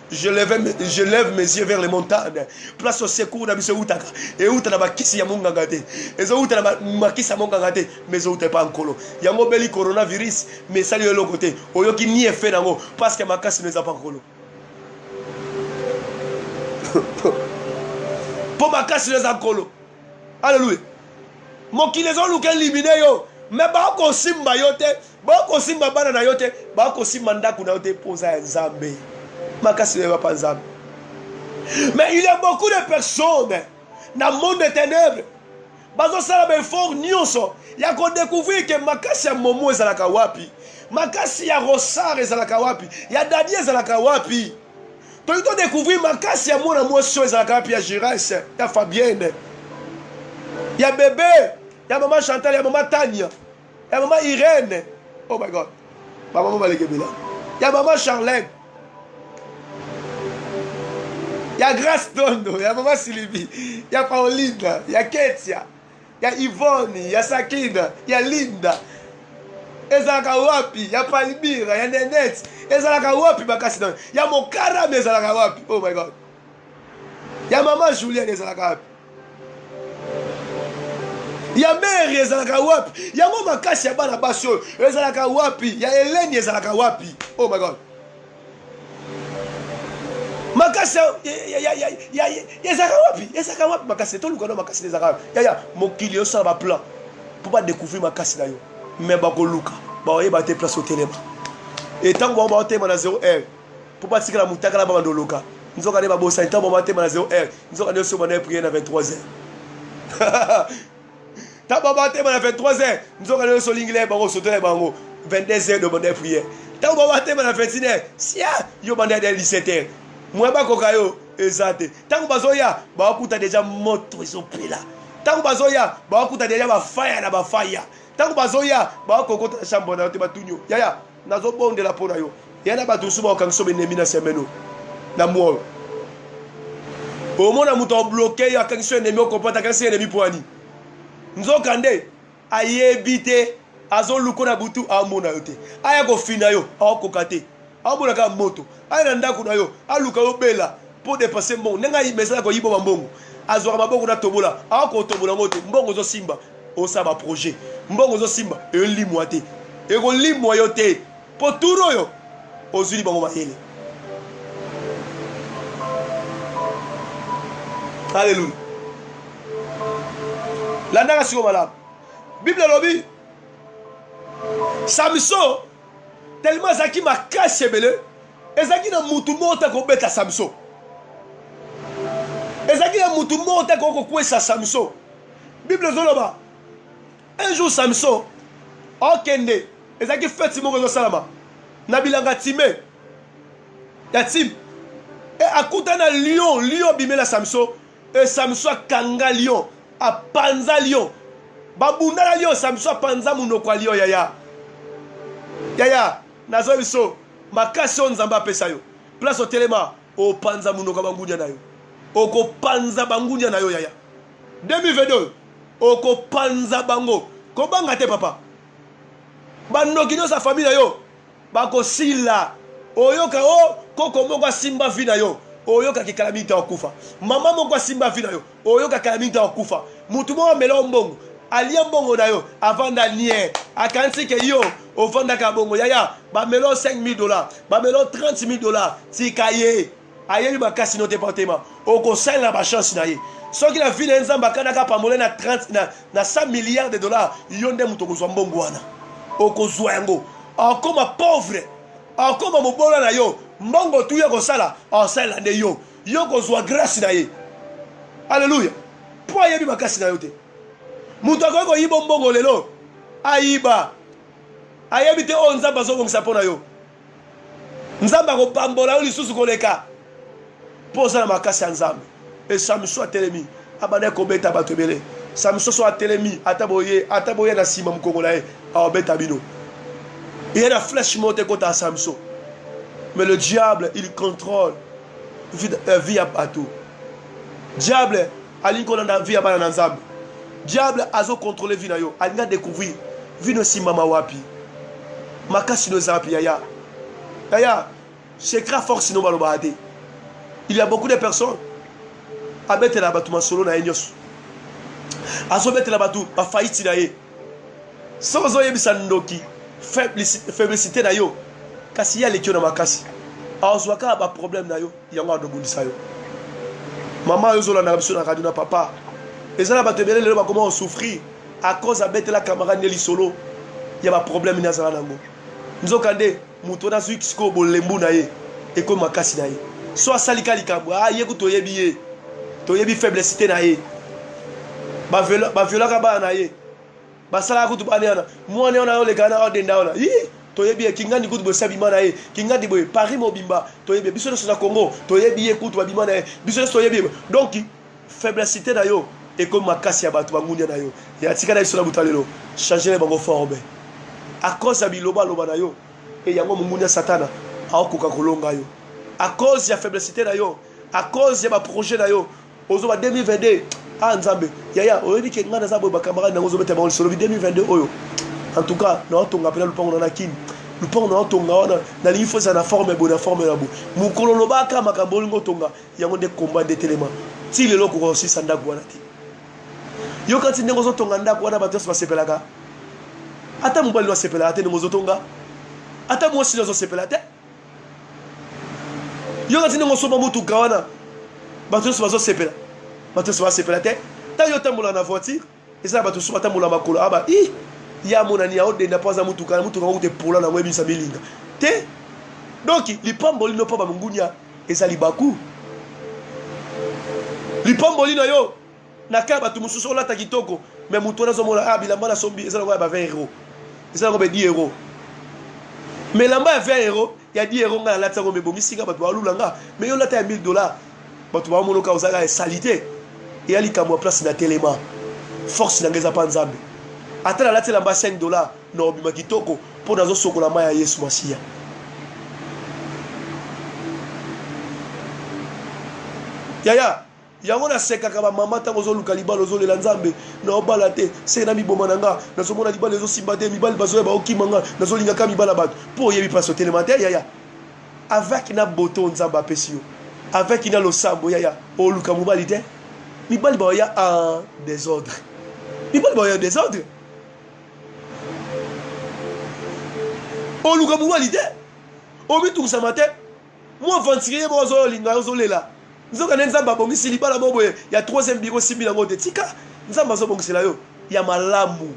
Speaker 1: Je lève mes yeux vers les montagnes. Place au secours na biso utaka. Et utana bakisi ya munganga te. Ezo utana makisi ya munganga te, mais zo utepa nkolo. Yango beli coronavirus, mais sali yo lokote. Oyoki ni effet nango parce que makasi ne za pas nkolo. Po makasi ne za nkolo. Alléluia. Mokile zo luka eliminer yo. Mais ba ko simba yote, ba ko simba bana na yote, ba ko simba ndaku na yote poza ya Nzambe. Makasi ne va pas Nzambe. Mais il y a beaucoup de personnes dans le monde des ténèbres. Bazo sala be fort nyonso. Ya ko découvrir que makasi ya momo ezalaka wapi. Makasi ya rosar ezalaka wapi. Ya dadi ezalaka wapi. Tu dois découvrir makasi ya mwana mwasi ezalaka wapi ya Giras, ya Fabienne. Ya bébé, ya maman Chantal, ya maman Tania, ya maman Irène. Oh my God. Maman Malekebela. Ya maman Charlène. Ya Grace Dondo, ya maman Sylvie, ya Pauline, ya Ketia, ya Yvonne, ya Sakina, ya Linda. Ezalaka wapi, ya Palmira, ya Nenette. Ezalaka wapi makasi na. Ya Mokara ezalaka wapi. Oh my God. Ya maman Julienne ezalaka wapi. Ya Mary ezalaka wapi. Ya ngo makasi ya bana baso ezalaka wapi. Ya Hélène ezalaka wapi. Oh my God. Makasi ya ezalaka wapi. Ezalaka wapi makasi to lukano makasi ezalaka wapi. Ya mokili osala ba plan pour pas découvrir makasi na yo. Mais ba ko luka ba oyeba te place au téléma. Et tant que on va na 0 R pour pas tirer la moutaka là ba ndoloka. Nous allons ba bossa tant on va na 0 R. Nous allons sur bonne prière na 23h. Tant on va na 23h. Nous allons sur l'inglet ba sauter bango 22h de bonne prière. Tant on va na 21h. Sia yo bande à 17h. Moi ba kokayo ezate. Tant on bazoya ba okuta déjà moto ezopela. Tant on bazoya ba okuta déjà ba fire na ba fire. Tant on bazoya ba okokota chambre na te batunyo. Yaya nazo bonde la pona yo. Yana batu suba okangiso benemi na semeno. Na mo. O mona muto bloqué ya kangiso enemi okopata kangiso enemi poani. Nzo kande ayebite azo luko na butu amona yote. Aya ko fina yo akokate. Amona ka moto. Aya na ndako na yo aluka yo bela pour dépasser mbongo. Nenga imesala ko yibo mbongo. Azwa mabongo na tobola. Ako tobola ngote mbongo zo simba. Osaba projet. Mbongo zo simba elimwa te. Eko limwa yo te. Poturo yo ozuli bango mahele. Alléluia. La ndanga siko malamu. Bible lobi Samson tellement zaki makasi ebele ezaki na mutu mota ko beta Samson. Ezaki na mutu mota ko kwesa Samson. Bible zoloba un jour Samson okende ezaki feti moko zo salama na bilanga time ya tim e akuta na lion bimela Samson e Samson akanga lion apanza lion babunda la lion Samson apanza munoko lion yaya nazo biso makasi on nzamba pesa yo place au telema o panza munoko bangunya na yo oko panza bangunya na yo yaya 2022 oko panza bango ko banga te papa bandoki no sa famille yo bako sila oyoka o koko moko simba vina yo oyoka ki calamité okufa mama moko simba vina yo oyoka calamité okufa mutu mo melo mbongo alia bongo na yo avant d'anier akansi ke yo ovanda ka bongo yaya ba melo $5,000 ba melo $30,000 tikaye ayebi bakasi no te portema oko sala ba chance na ye soki la vie nzamba kanaka pamole na 30 na $100 milliards yo nde muto kozwa mbongo wana okozwa yango akoma pauvre akoma mobola na yo mbongo tu yo kosala osala nde yo kozwa grâce na ye. Alléluia. Po ayebi bakasi na yo te muto akoki yibo mbongo lelo ayiba ayebi te o nzamba azobongisa mpo na yo nzamba akopambola yo lisusu koleka mpo ozala makasi ya nzambe. Et Samson atelemi abanda kobeta bato ebele Samson so atelemi ata boye na nsima mokongo na ye aobeta bino ye na flèche mote kota ya Samson. Mais le diable il contrôle vie ya bato. Diable alingi kolanda vie ya bana na nzambe. Diable azocontrôle vie na yo alinga découvrir vie no simama wapi makasi no zapi yaya secret force no baloba te. Il y a beaucoup de personnes abete la batu masolo na enyosu azobete la batu ba faiti na ye sozo yebisa ndoki faiblesse na yo kasi ya lekio na makasi azwaka ba problème na yo yango adobundisa yo maman yo zola na biso na radio na papa ezala batu ebele lelo bakoma souffrir à cause abete la camarade ne lisolo ya ba problème na zala nango nzokande muto na zui kisiko bolembu na ye eko makasi na ye so asalika likambo ye kutoyebi ye toyebi faiblesse na ye ba violaka ba na ye basala kutu bana yana mwana ona ole kana odenda ona toyebi kingandi kutu bosabi mana ye kingandi boye Paris mobimba toyebi biso na Congo toyebi ye kutu babima na ye biso toyebi donc faiblesse na yo et comme makasi ya batu bangunya na yo ya tika na iso na butalelo changer les bango forbe à cause ya biloba loba na yo et yango mungunya satana aokoka kolonga yo à cause ya faiblesse na yo à cause ya ba projet na yo ozoba 2022 nzambe yaya oyebi ke ngana za boye bacamarade nango ozobeta bango lisolo 2022 oyo en tout cas na otonga pena lupango na kini lupango na otonga wana na lingi fosa na forme bo na forme na bo mukolo lobaka makambo lingo tonga yango nde combat de telema ti lelo ko aussi sanda kwa na ti yo kati ndenge ozotonga ndako wana bato basepelaka ata mobali wasepela te ndenge ozotonga ata mwasi ozosepela te yo kati ndenge osoba mutuka wana bato bazosepela bato basepela te ta yo tambola na voiture eza bato so batambola makolo aba ya monani ya odenda poza mutuka ngo te pola na ngwebi samilinga te donc lipamboli no pa ba mungunya eza libaku lipamboli na yo na ka bato mususu olata kitoko mais mutu na zomona bilamba na sombi eza ngo ba 20 euros eza ngo be 10 euros mais lamba ya 20 euros ya 10 euros nga lata ngo mebo misika bato balulanga mais yo lata ya $1000 bato ba monoka ozaka ya salité et ali kamwa place na telema force na ngeza pa nzambe ata na lati lamba $5 na obima kitoko po nazo sokola maya Yesu Masia yaya yango na seka ka ba mama ta bozo luka libalo zo le nzambe na obala te se na miboma nanga na so mona libalo zo simba te mibali bazo ba okimanga na zo linga ka mibala bato po yebi paso telementaire yaya avec na boto nzamba pesio avec ina lo sambo yaya o luka mobali te mibali ba ya en désordre mibali ba ya désordre o luka mobali te o bitunsa mate moi ventirier bozo linga zo lela nzoka nzamba bongisi libala boboye ya 3e biro simbi nango te tika nzamba zo bongisela yo ya malamu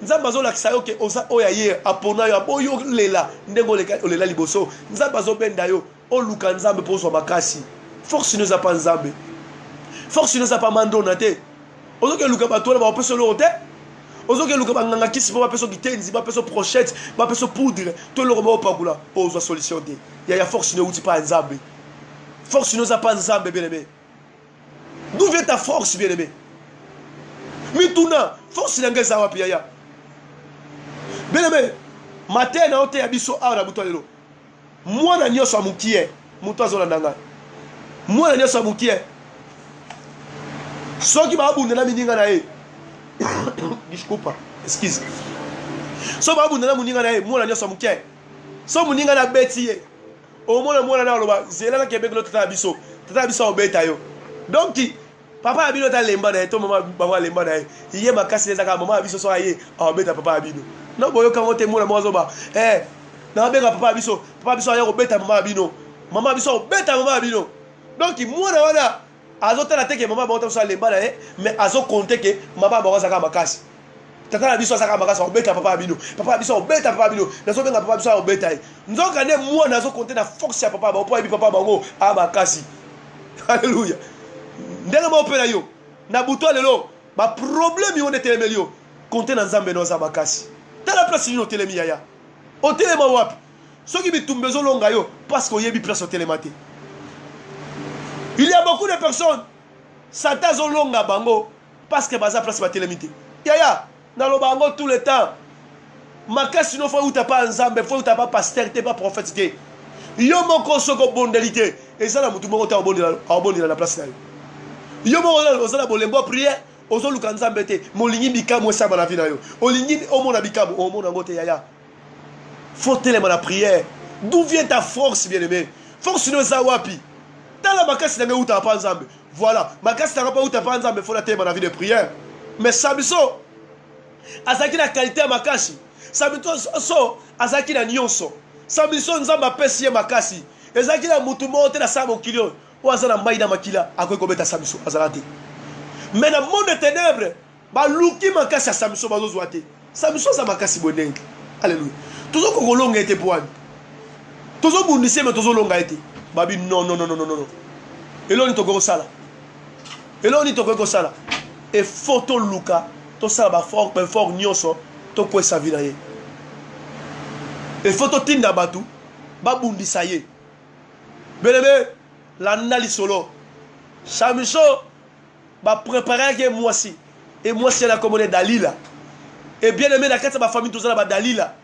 Speaker 1: nzamba zo lakisa yo ke oza oya ye apona yo aboyo lela ndengo lela liboso nzamba zo benda yo o luka nzambe pozo makasi force nous a pas nzambe force nous a pas mandona te ozo ke luka bato ba peso lo te ozo ke luka banganga kisi ba peso gitenzi ba peso brochette ba peso poudre to lo robo pakula ozo solution te ya force ne uti pas nzambe. Force nous a pas nzambe bien aimé. D'où vient ta force bien aimé? Mituna force n'engeza wapi yaya. Bien aimé, matin na ote ya biso ara butolelo. Mwana nyoso amukie, mutu azola ndanga. Mwana nyoso amukie. Soki ba abunde na mininga na ye. Disculpa, excuse. So ba abunde na muninga na ye, mwana nyoso amukie. So muninga na beti ye. Au moins na loba zela na kebek lo tata biso obeta yo donc Papa abino ta lemba na to maman lemba na ye makasi ezaka maman abiso so aye abeta papa abino. Non boyo kango te mona mozoba. Na benga papa abiso aye obeta maman abino. Maman abiso obeta maman abino. Donc moi na wana azotala te ke maman ba so lemba na mais azo compter ke maman ba zaka makasi. Tata na biso zaka makasi obeta papa abino. Papa abiso obeta papa abino. Nazo benga papa abiso obeta. Nzoka ne moi nazo compter na force ya papa ba po ebi papa bango a makasi. Alléluia. Ndenge mo opela yo na buto lelo ba problème yo netelemi yo compter na nzambe no za makasi. Tala place yo telemi yaya. O telema wapi? Soki bitumbe zo longa yo parce que yebi place o telemate. Il y a beaucoup de personnes Satan zo longa bango parce que baza place ba telemite. Yaya, na lo bango tout le temps. Makasi no faut uta pas nzambe, faut uta pas pasteur, te pas prophète te. Yo moko soko bondelité et ça na mutu moko ta obondela na place na yo. Yo moko ozala bolembo prière ozo luka nzambe te molingi bikamu esaba na vie na yo. Olingi omona bikamu omona ngote yaya. Faut tellement la prière. D'où vient ta force bien-aimé? Force no za wapi? Tala makasi na uta pa nzambe. Voilà, makasi na pa uta pa nzambe faut la tellement la vie de prière. Mais sabiso azaki na qualité ya makasi. Sabiso so azaki na nyonso. Sabiso nzamba pesi ye makasi. Ezaki na mutu mote na sa mokilio. O azana mai na makila akoy kobeta sabiso azalate. Mais na monde de ténèbres, ba luki makasi ya sabiso bazozwa te. Sabiso za makasi bonengi. Alléluia. Tozo kokolonga ete poani. Tozo bundise me tozo longa ete. Babi non. Eloni toko sala. Eloni toko sala. Et photo luka to sala ba fort nyonso to ko sa vida ye. Et photo tinda batu ba bundisa ye. Belebe la nali solo. Samiso ba préparer que moi si et moi c'est la commune Dalila. Et bien aimé la kata ba famille to sala ba Dalila.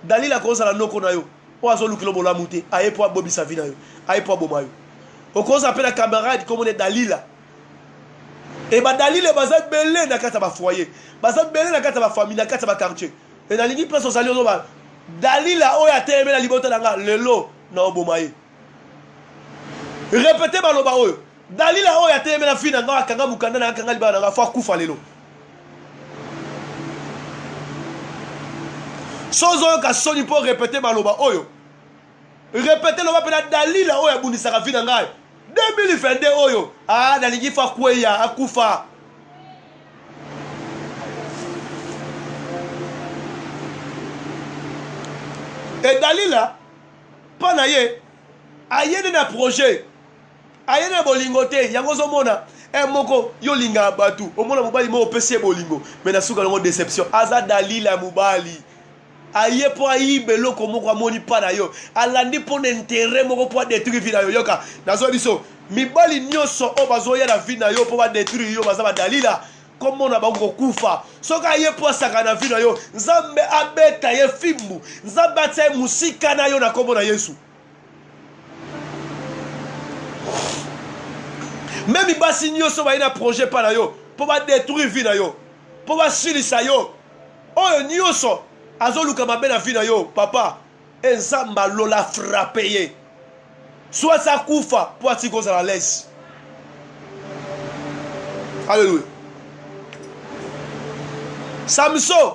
Speaker 1: Dalila ko sala noko na yo. O azo lukilo bola muté aye po bobi sa vida yo. Aye po bomayo. O ko appelle la camarade commune Dalila. Et ba Dalila baza belé na kata ba foyer. Baza belé na kata ba famille na kata ba quartier. Et na lingi place osali ozo ba Dalila oya teme na libota nga lelo na obomaye. Répétez baloba oyo. Dalila oya teme na fina nga kanga mukanda na kanga libana nga fa kufa lelo. Sozo ka soni pour répéter baloba oyo. Répétez loba pena Dalila oya bundisa ka fina nga. 2022 oyo. Ah dalingi fa kweya akufa. Et Dalila, pana ye, ayene na projet, ayene bolingote, yangozo mona, moko yo linga batu, omona mobali mo opesi bolingo, mais na suka longo déception, aza Dalila mobali, aye po ayibe loko moko amoni pana yo, alandi po n'intérêt moko po détruire vie na yo, yoka, nazo biso, mibali nyonso o bazo ya na vie na yo po ba détruire yo, baza ba Dalila, comme on a beaucoup kufa soka ye po saka na vida yo nzambe abeta ye fimbu nzambe atse musika na yo na kombo na Yesu même basi nyonso ba ina projet pa na yo po ba détruire vie na yo po ba silisa yo oyo nyonso azoluka mabe na vie na yo papa nzamba lola frapper ye soit sa kufa po atiko za la laisse. Alléluia. Samson,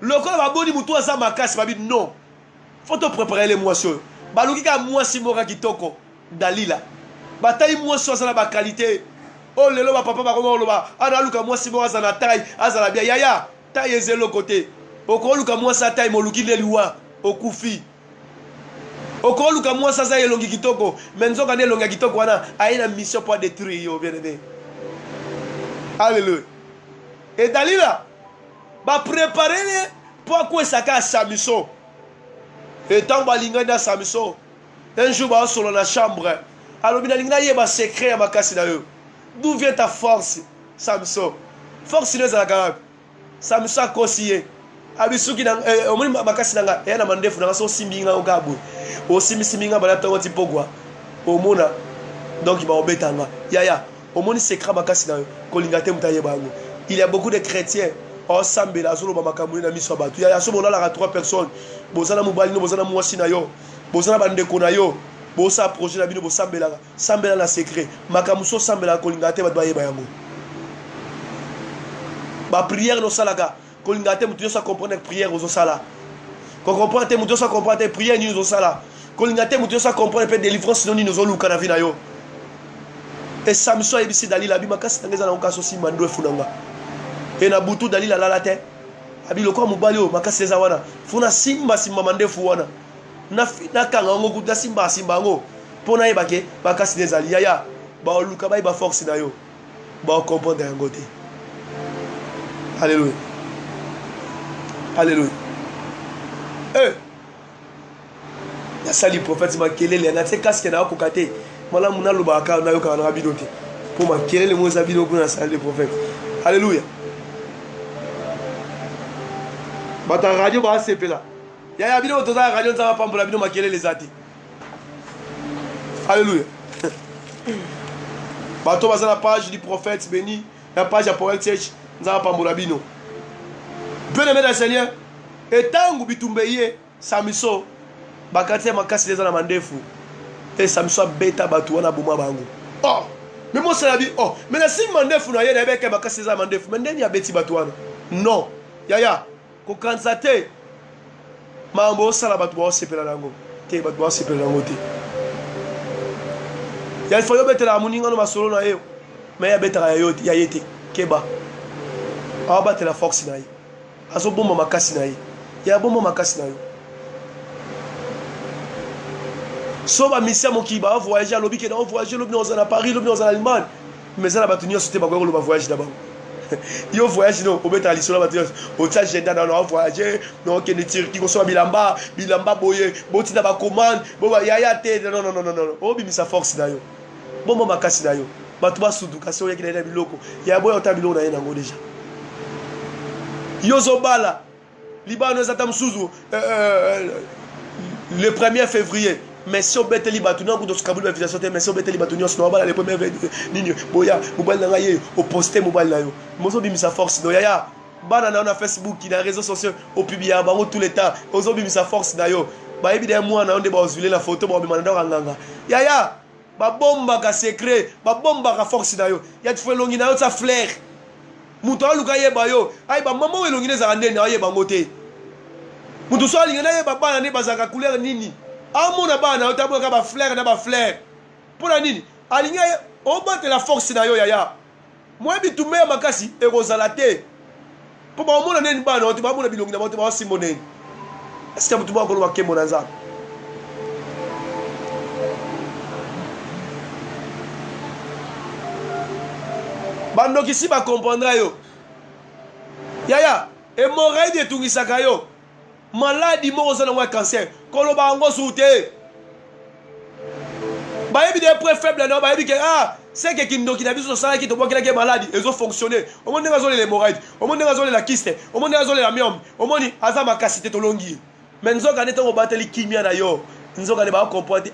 Speaker 1: le corps va boni mutu asa makasi babi non. Faut te préparer les moissons. Baluki ka moisi mora kitoko Dalila. Bataille moissons asa na ba qualité. Oh lelo ba papa ba komo loba. Ana luka moisi mora asa na taille, asa la bien yaya. Taille ezelo côté. Oko luka moisa taille moluki leliwa okufi. Oko luka moisa asa elongi kitoko. Menzo ne longa kitoko wana aina mission pour détruire yo bien aimé. Alléluia. Et Dalila ba préparer pour quoi ça ka Samson et tant balinga na Samson un jour ba solo na chambre alors bina linga yeba secret ya makasi na yo d'où vient ta force Samson force ne za ka Samson kosiye abisuki na omoni makasi nanga ya na mandefu na so simbinga okabo o simbinga bala tongo tipogwa omona donc ba obetanga yaya omoni secret makasi na yo kolinga te mutayeba ngo il y a beaucoup de chrétiens. Oh sambela azolo ba makambo na miso batu ya so bolala ka 3 personnes bozana mobali no bozana mwasi na yo bozana bandeko na yo bosa projet na bino bosambela sambela na secret makamuso sambela kolinga te bato bayeba yango ba prière no salaka kolinga te mutu sa comprendre prière ozo sala ko comprendre te mutu sa comprendre prière ni ozo sala kolinga te mutu sa comprendre pe délivrance non ni ozo luka na vie na yo et Samson ebisi Dalila bi makasi tangeza na okaso simba ndo efunanga e na butu Dalila lala te abi lokwa mobali o makasi eza wana funa simba mandefu wana na kanga ngo kuta simba ngo pona yeba ke makasi nezali yaya ba luka ba force na yo ba comprendre yango te. Alléluia. Alléluia. Ya sali prophète makelele na te casque na kokate mala muna lobaka na yo kana bidote pour makelele mo zabino kuna sali prophète. Alléluia. Bata radio ba sepela. Ya bino to za radio nza pambola bino makelele zati. Alléluia. Bato baza na page du prophète béni, la page Apoel Church nza pambola bino. Bien-aimé dans le Seigneur, et tant que bitumbeye Samson bakati makasi leza na mandefu et Samson beta batu wana boma bango. Oh, mais moi ça la vie. Oh, mais na si mandefu na yena beka makasi leza mandefu, mais ndeni ya beti batu wana. Non. Yaya, ko kansate mambo sala batu ba sepela nango. Te batu ba sepela nango te. Ya il faut yo betela muninga no masolo na yo. Mais ya beta ya yo ya yete keba. Aba te la force na yo. Azo bomba makasi na ye. Ya bomba makasi na yo. Soba misia moki ba voyager lobi ke na voyager lobi dans na Paris lobi dans en Allemagne. Mais ça la batunio c'était ba ko lo ba voyager d'abord. Yo voyage no obeta li sola batunio o tsa agenda na no voyager no ke ne tire ki ko so bilamba boye boti na ba commande bo ba yaya te non. Obi misa force na yo. Bomba makasi na yo. Batu ba sudu kasi o yeki na biloko. Ya boya otabilo na ye nango déjà. Yozobala Liban nous attend sous le 1er février mais si on bête liba tout non ko to skabulu invitation mais si on bête liba tout non bala le 1er nini boya mobile na ngaye au poster mobile na yo mozo bimisa force do yaya bana na Facebook na réseaux sociaux au publier bango tout le temps ozo bimisa force na yo ba ebi de moi na onde ba ozuler la photo ba bimana ndanga nganga yaya ba bomba ka secret ba bomba ka force na yo ya tu fais longi na yo sa flair muto aluka yeba yo ay ba mama we longine za ndene ayeba ngote muto so alinga na yeba bana ne bazaka couleur nini amona bana otaboka ba flair na ba flair pona nini alinga o bate la force na yo yaya moi bitumé makasi e kozala te po ba mona neni bana otiba mona bilongi na moto ba simoneni est-ce muto ba ko lo kembo na nzambe bando kisi ba comprendra yo yaya hémorroïde etungisaka yo maladi moko oza nango ya cancer koloba yango sute bayebi de près faible na bayebi ke c'est que kindoki na biso tosalaki tobokelaki maladi ezofonctionne omoni ndenge azolela hémorroïde omoni ndenge azolela kiste omoni ndenge azolela myome omoni aza makasi te tolongi mais nzoka nde ntango obateli kimia na yo nzoka nde bakomprendre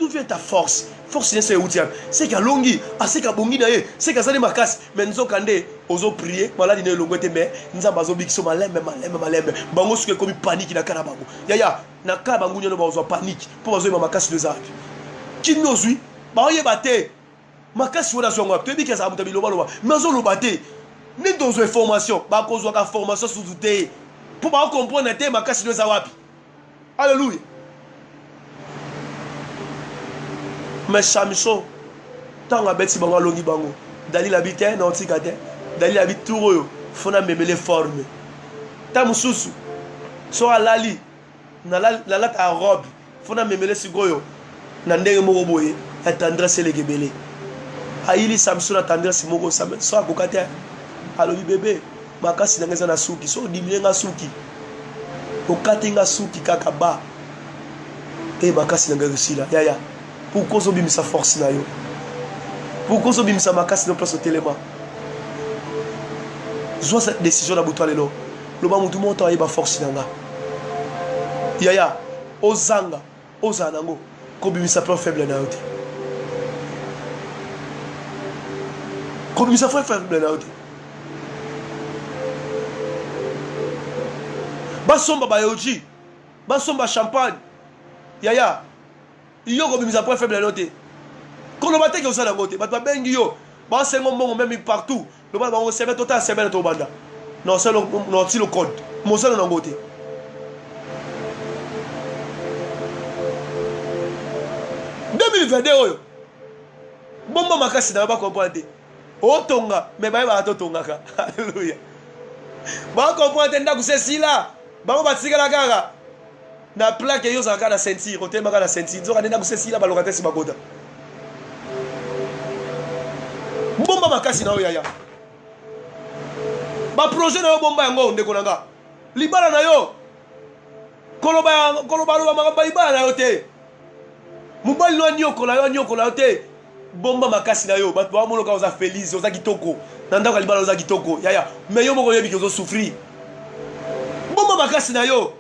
Speaker 1: d'où vient ta force? Force n'est pas utile. C'est qu'à longi, c'est qu'à bongi nae, c'est qu'à ça ma casse. Mais nous kande, ozo prier, malade ne longote mais nous avons bik so malem. Bango ce que comme panique na kana bango. Yaya, na ka bango nyono bazo panique. Pour bazo ma casse de zart. Qui nous suit? Ba oye baté. Ma casse wona so ngwa. Tu dis que ça mutabi loba. Mais ozo lo baté. Ni dans une formation, ba ko zo ka formation sous douté. Pour ba comprendre té ma casse de zawapi. Alléluia. Mais Samson tant a beti bango longi bango Dalila bité na otika te Dalila bituro fona memele forme ta mususu so alali na la ta robe fona memele sigoyo na ndenge moko boye ya tendresse legebele aili Samson na tendresse moko so akokate alobi bébé makasi nanga na suki so dimilenga suki okatenga suki kaka ba e makasi nanga rusila yaya pourquoi zo bimisa force na yo pourquoi zo bimisa makasi na place au téléma zo cette décision na buto lelo loba mutu monta ayeba force nanga yaya ozanga ozanango ko bimisa pro faible na yote ko bimisa pro faible na yote basomba bayoji basomba champagne yaya yo kobimisa point faible no te koloba te ke osala ngo te bato babengi yo basengo mbongo même partout loba bango semaine total semaine to banda non c'est le code mosala nango te 2022 oyo bomba makasi na ba comprendre otonga mais ba ba to tongaka haleluya ba comprendre ndaku sesila bango batikala kaka na plaque yo zaka na ceinture otema ka na ceinture nzoka ndaku sesila ba lokate si bakota bomba makasi na oyo yaya ba projet na yo bomba yango ndeko nanga libala na yo koloba makamba libala na yo te mobali no nyokola yo te bomba makasi na yo bato bamoloka oza felice oza kitoko na ndako ya libala oza kitoko yaya me yo moko oyebi ke ozosouffrir bomba makasi na yo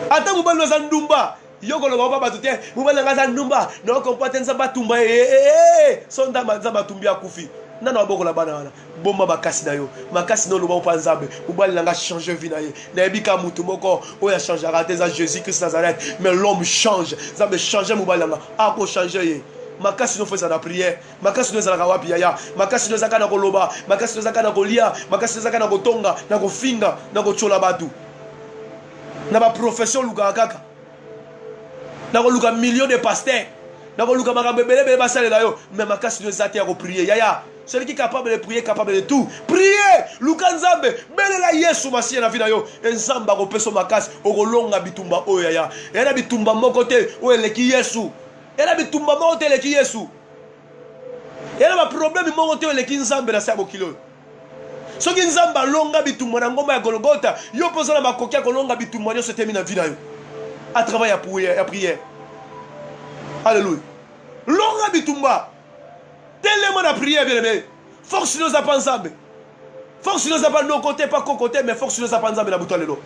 Speaker 1: ata mobali no aza ndumba yo koloba pa bato te mobali nanga aza ndumba naokompa te nzambe atumba so nzambe atumbi akufi nana wabokola bana wana bomba makasi na yo makasi na oloba opa nzambe mobali nanga change vie na ye nayebi ka mutu moko oyo achangeaka te eza Jésus Christ Nazareth mais l'homme change nzambe change mobali nanga akochange ye makasi no fo ezala na prière makasi no ezalaka wapi yaya makasi no ezaka na koloba makasi no ezaka na kolia makasi no ezaka na kotonga na kofinga na kotyola bato na baprofession olukaka kaka na koluka million de pasteur na koluka makambo ebelebele basalela yo mais makasi no eza te ya koprier yaya celui qui est capable de prier, capable de tout. Priez! Luka nzambe, belela Yesu masiya na vie na yo. Nzamba ko peso makasi, okolonga bitumba oyo ya. Ena bitumba moko te, o eleki Yesu. Ena bitumba moko te eleki Yesu. Ena ba problème moko te eleki nzambe na sabo kilo. Soki nzamba longa bitumba na ngoma ya Golgotha, yo poza na makokia kolonga bitumba nyo setemi na vie na yo. À travers ya prière. Alléluia. Longa bitumba. Tellement la prière, bien aimé. Force nous a pas ensemble. Force nous a pas nos côtés, pas côté, mais force nous a pas ensemble la bouton lelo.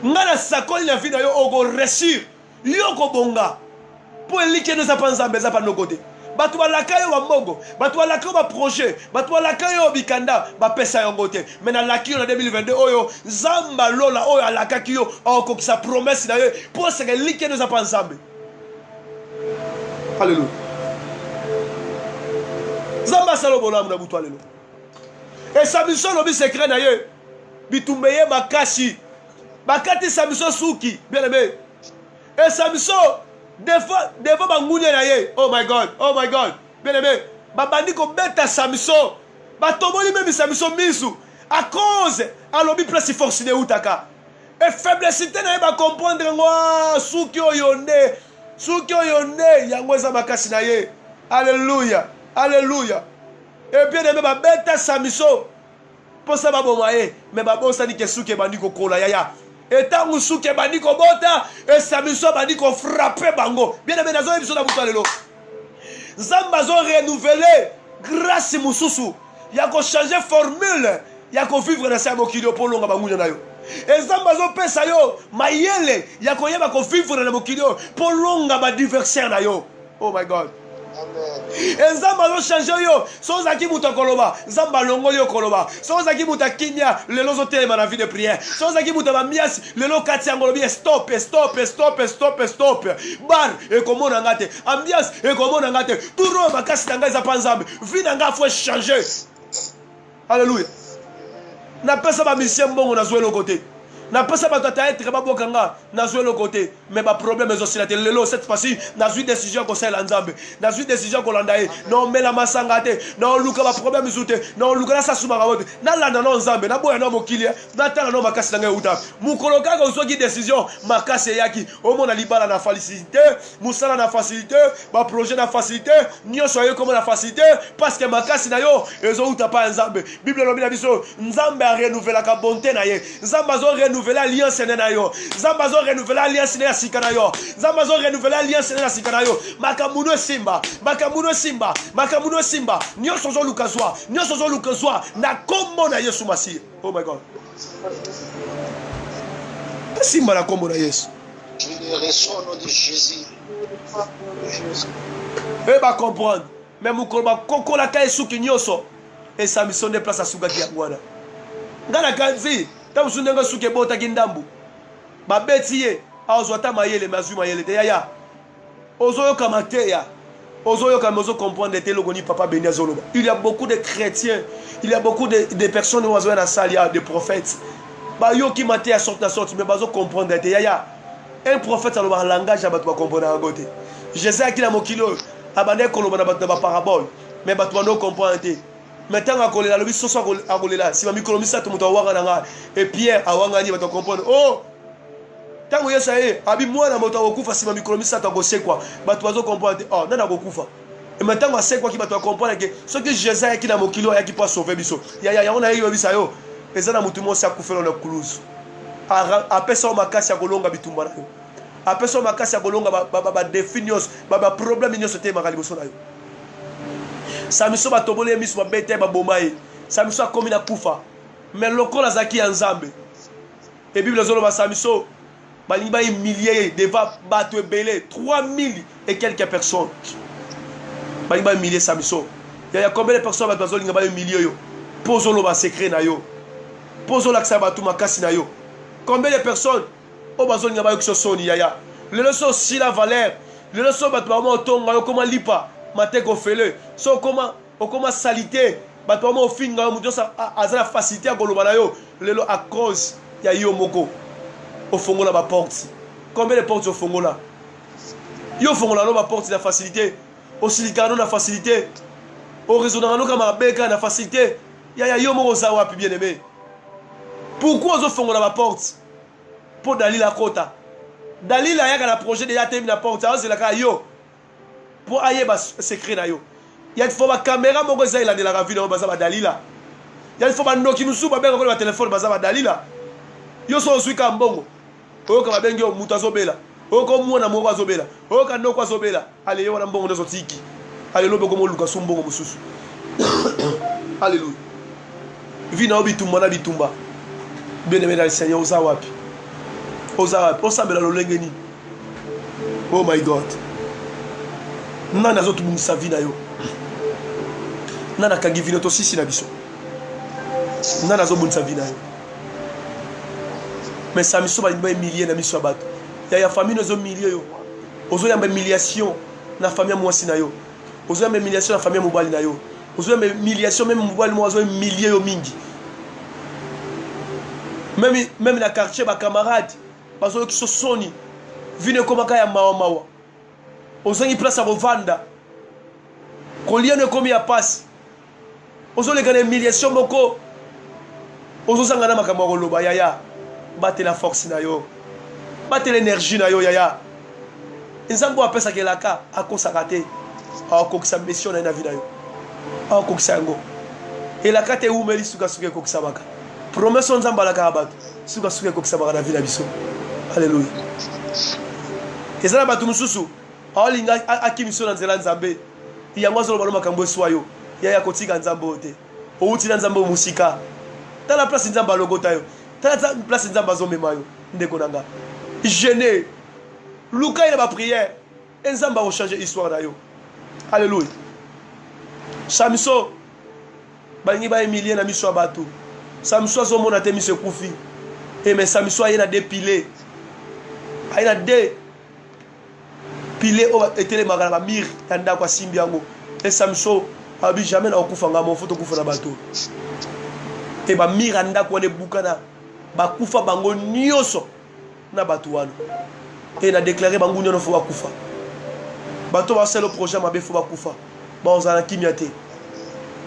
Speaker 1: Ngana sakoli na vie na yo ogo réussir. Yo ko bonga. Pour liker nous a pas ensemble, ça pas nos côtés. Batu balaka yo mbongo, batu balaka yo ba projet, batu balaka yo bikanda, ba pesa yo ngote. Mais na laki yo na 2022 oyo zamba lola oyo alaka ki yo oko ki sa promesse na yo pour se liker nous a pas ensemble. Alléluia. Zamba salo bolam na butu alelo. Et Samson lobi secret na ye. Bitumbeye makasi. Bakati Samson suki, bien aimé. Et Samson devant bangunye na ye. Oh my God, oh my God. Bien aimé. Babandi ko beta Samson. Batomoli même Samson misu. À cause alobi place force de utaka. Et faiblesse na ye ba comprendre ngo suki oyonde. Suki oyonde yango za makasi na ye. Alléluia. Alléluia. Et bien aimé ba beta Samson. Pour ça ba bomaye, mais ba bosa ni kesuke bandi ko kola yaya. Et tangu suke bandi ko bota et Samson bandi ko frapper bango. Bien aimé nazo ebiso na butu lelo. Zamba zo renouveler grâce mususu. Ya ko changer formule, ya ko vivre na sa mokili po longa bangunya na yo. Et Zamba zo pesa yo mayele, ya ko yeba ko vivre na mokili po longa ba diversaire na yo. Oh my God. Et Zamba lo change yo, sozaki muta koloba, Zamba longoli yo koloba, sozaki muta kinya, lelo zo telema na vie de prière, sozaki muta bamias, lelo kati angolobi stop, stop, stop, stop, stop, bar et komona ngate, ambiance et komona ngate, tout ro makasi nanga za panzambe, vie nanga faut changer. Alléluia. Na pesa ba mission mbongo na zwe côté. Na pesa ba tata être ba bokanga na zwe le côté mais ba problème aussi la lelo cette fois-ci na zwe décision ko sala nzambe na zwe décision ko landaye non mais la masangate non luka ba problème zute non luka sa suma ka wote na landa no nzambe na boya no mokili na tala no makasi nga uta mukoloka ko zoki décision makasi yaki o mona libala na facilité musala na facilité ba projet na facilité nyoso yo comme na facilité parce que makasi na yo ezo uta pa nzambe bible lobi na biso nzambe a renouveler ka bonté na ye nzambe zo renouveler alliance na yo nzambe zo renouveler alliance na sikana yo nzambe zo renouveler alliance na sikana yo makamuno simba nyoso zo lukazwa na kombo na Yesu Masiya. Oh my God. Simba na kombo na Yesu.
Speaker 3: Je le reçois au nom de Jésus.
Speaker 1: Et ba comprendre même ukolba kokola ka Yesu kinyoso et sa mission de place à suga kiangwana ngana kanzi tamusundenga suke bota kindambu babeti ye azwata mayele mazwi mayele te yaya ozoyoka mateya ozoyoka mozo comprendre te logoni papa Béni azoloba. Il y a beaucoup de chrétiens, il y a beaucoup de personnes où azoya na salle ya des prophètes ba yo ki mateya sorti mais bazo comprendre te yaya un prophète aloba langage abatu ba comprendre à côté Jésus akila mokilo abande koloba na batu ba parabole mais batu ba no comprendre te maintenant akolela lobi soso akolela si ba mikolo misato muto awanga nanga et Pierre awanga ni batu comprendre oh tango yesa abi mwana moto akokufa si ba mikolo misato akosekwa batu bazo comprendre oh nana akokufa et maintenant asekwa ki batu comprendre que ce que Jésus akila mokilo ayaki pas sauver biso ya on a eu bisayo ezana mutu mosi akufela na kuluzu apesa makasi ya kolonga bitumba na yo apesa makasi ya kolonga ba definios ba problème nyonso te makaliboso na yo samiso batobole miso babete ba bomaye samiso akomi na kufa mais lokola zaki ya nzambe et bible zolo ba samiso balingi ba milliers devant bato ebele 3000 et quelques personnes balingi ba milliers samiso ya combien de personnes bato bazolinga ba milliers yo pozolo ba secret na yo pozolo aksa bato makasi na yo combien de personnes au bazolinga ba yo kisosoni yaya le leso si la valeur le leso bato ba mo tonga yo koma lipa mateko fele so comment salité bato ba mo finga yo muto sa azala facilité ya koloba na yo lelo à cause ya yo moko au fongola ba porte combien de portes au fongola yo fongola no ba porte la facilité au silicano na facilité au raisonnement no kama beka na facilité ya yo moko za wapi bien aimé pourquoi zo fongola ba porte pour Dalila Kota Dalila yaka na projet de yatemi na porte ça c'est la ka yo pour ayer ba secret na yo il faut ba caméra moko za ila de la vie na baza ba Dalila il faut ba noki musu ba benga ko ba téléphone baza ba Dalila yo so suika mbongo oyo ka bengi mutu azobela oyo ko mwana moko azobela oyo ka ndoko azobela ale yo na mbongo ndozo tiki ale lobe ko mo luka so mbongo mususu alléluia vina obitumba na bitumba bien-aimé dans le Seigneur oza wapi osambela lolenge nini oh my god nani azotubungisa vi na yo nani akangi vino tosisi na biso nani azobundisa vi na yo mais sa miso balingi baemilie na miso ya bato ya famille ozomilie yo ozoyamba humiliation na famille ya mwasi na yo ozoyamba humiliation na famille ya mobali na yo ozoyamba humiliation même mobali mo azoemilie yo mingi même na quartier ba camarade bazo ki so soni vine koma kaya mawa ozangi place à revanda kolia ne komi ya passe ozo le gana humiliation moko ozo sanga na makambo koloba yaya bate la force na yo bate l'énergie na yo yaya nzambo apesa kelaka akosaka te akokisa mission na vie na yo akokisa yango elaka te umeli suka ekokisa baka promesse nzambe alaka bato suka ekokisa baka na vie na biso alléluia ezala bato mususu aolinga akimiso na nzela nzambe yango azoloba no makambo eswa yo yaya kotika nzambe oyo te outi na nzambe musika tala place nzambe alogota yo tala place nzambe azomema yo ndeko na nga gêné luka ina baprière nzambe akochanger histoire na yo alléluia samiso balingi baemilie na miso ya bato samiso azomona te miso ekufi mais samiso aye na dépilé aye na dépilé oyo etelemaka na bamire ya ndako asimbi yango e samiso abi jamais na kokufa ngamo fo tokufa na bato te bamire ya ndako wana ebukana bakufa bango nyonso na bato wana e na déclaré bango nyonso fo bakufa bato basala projet mabe fo bakufa bazala na kimia te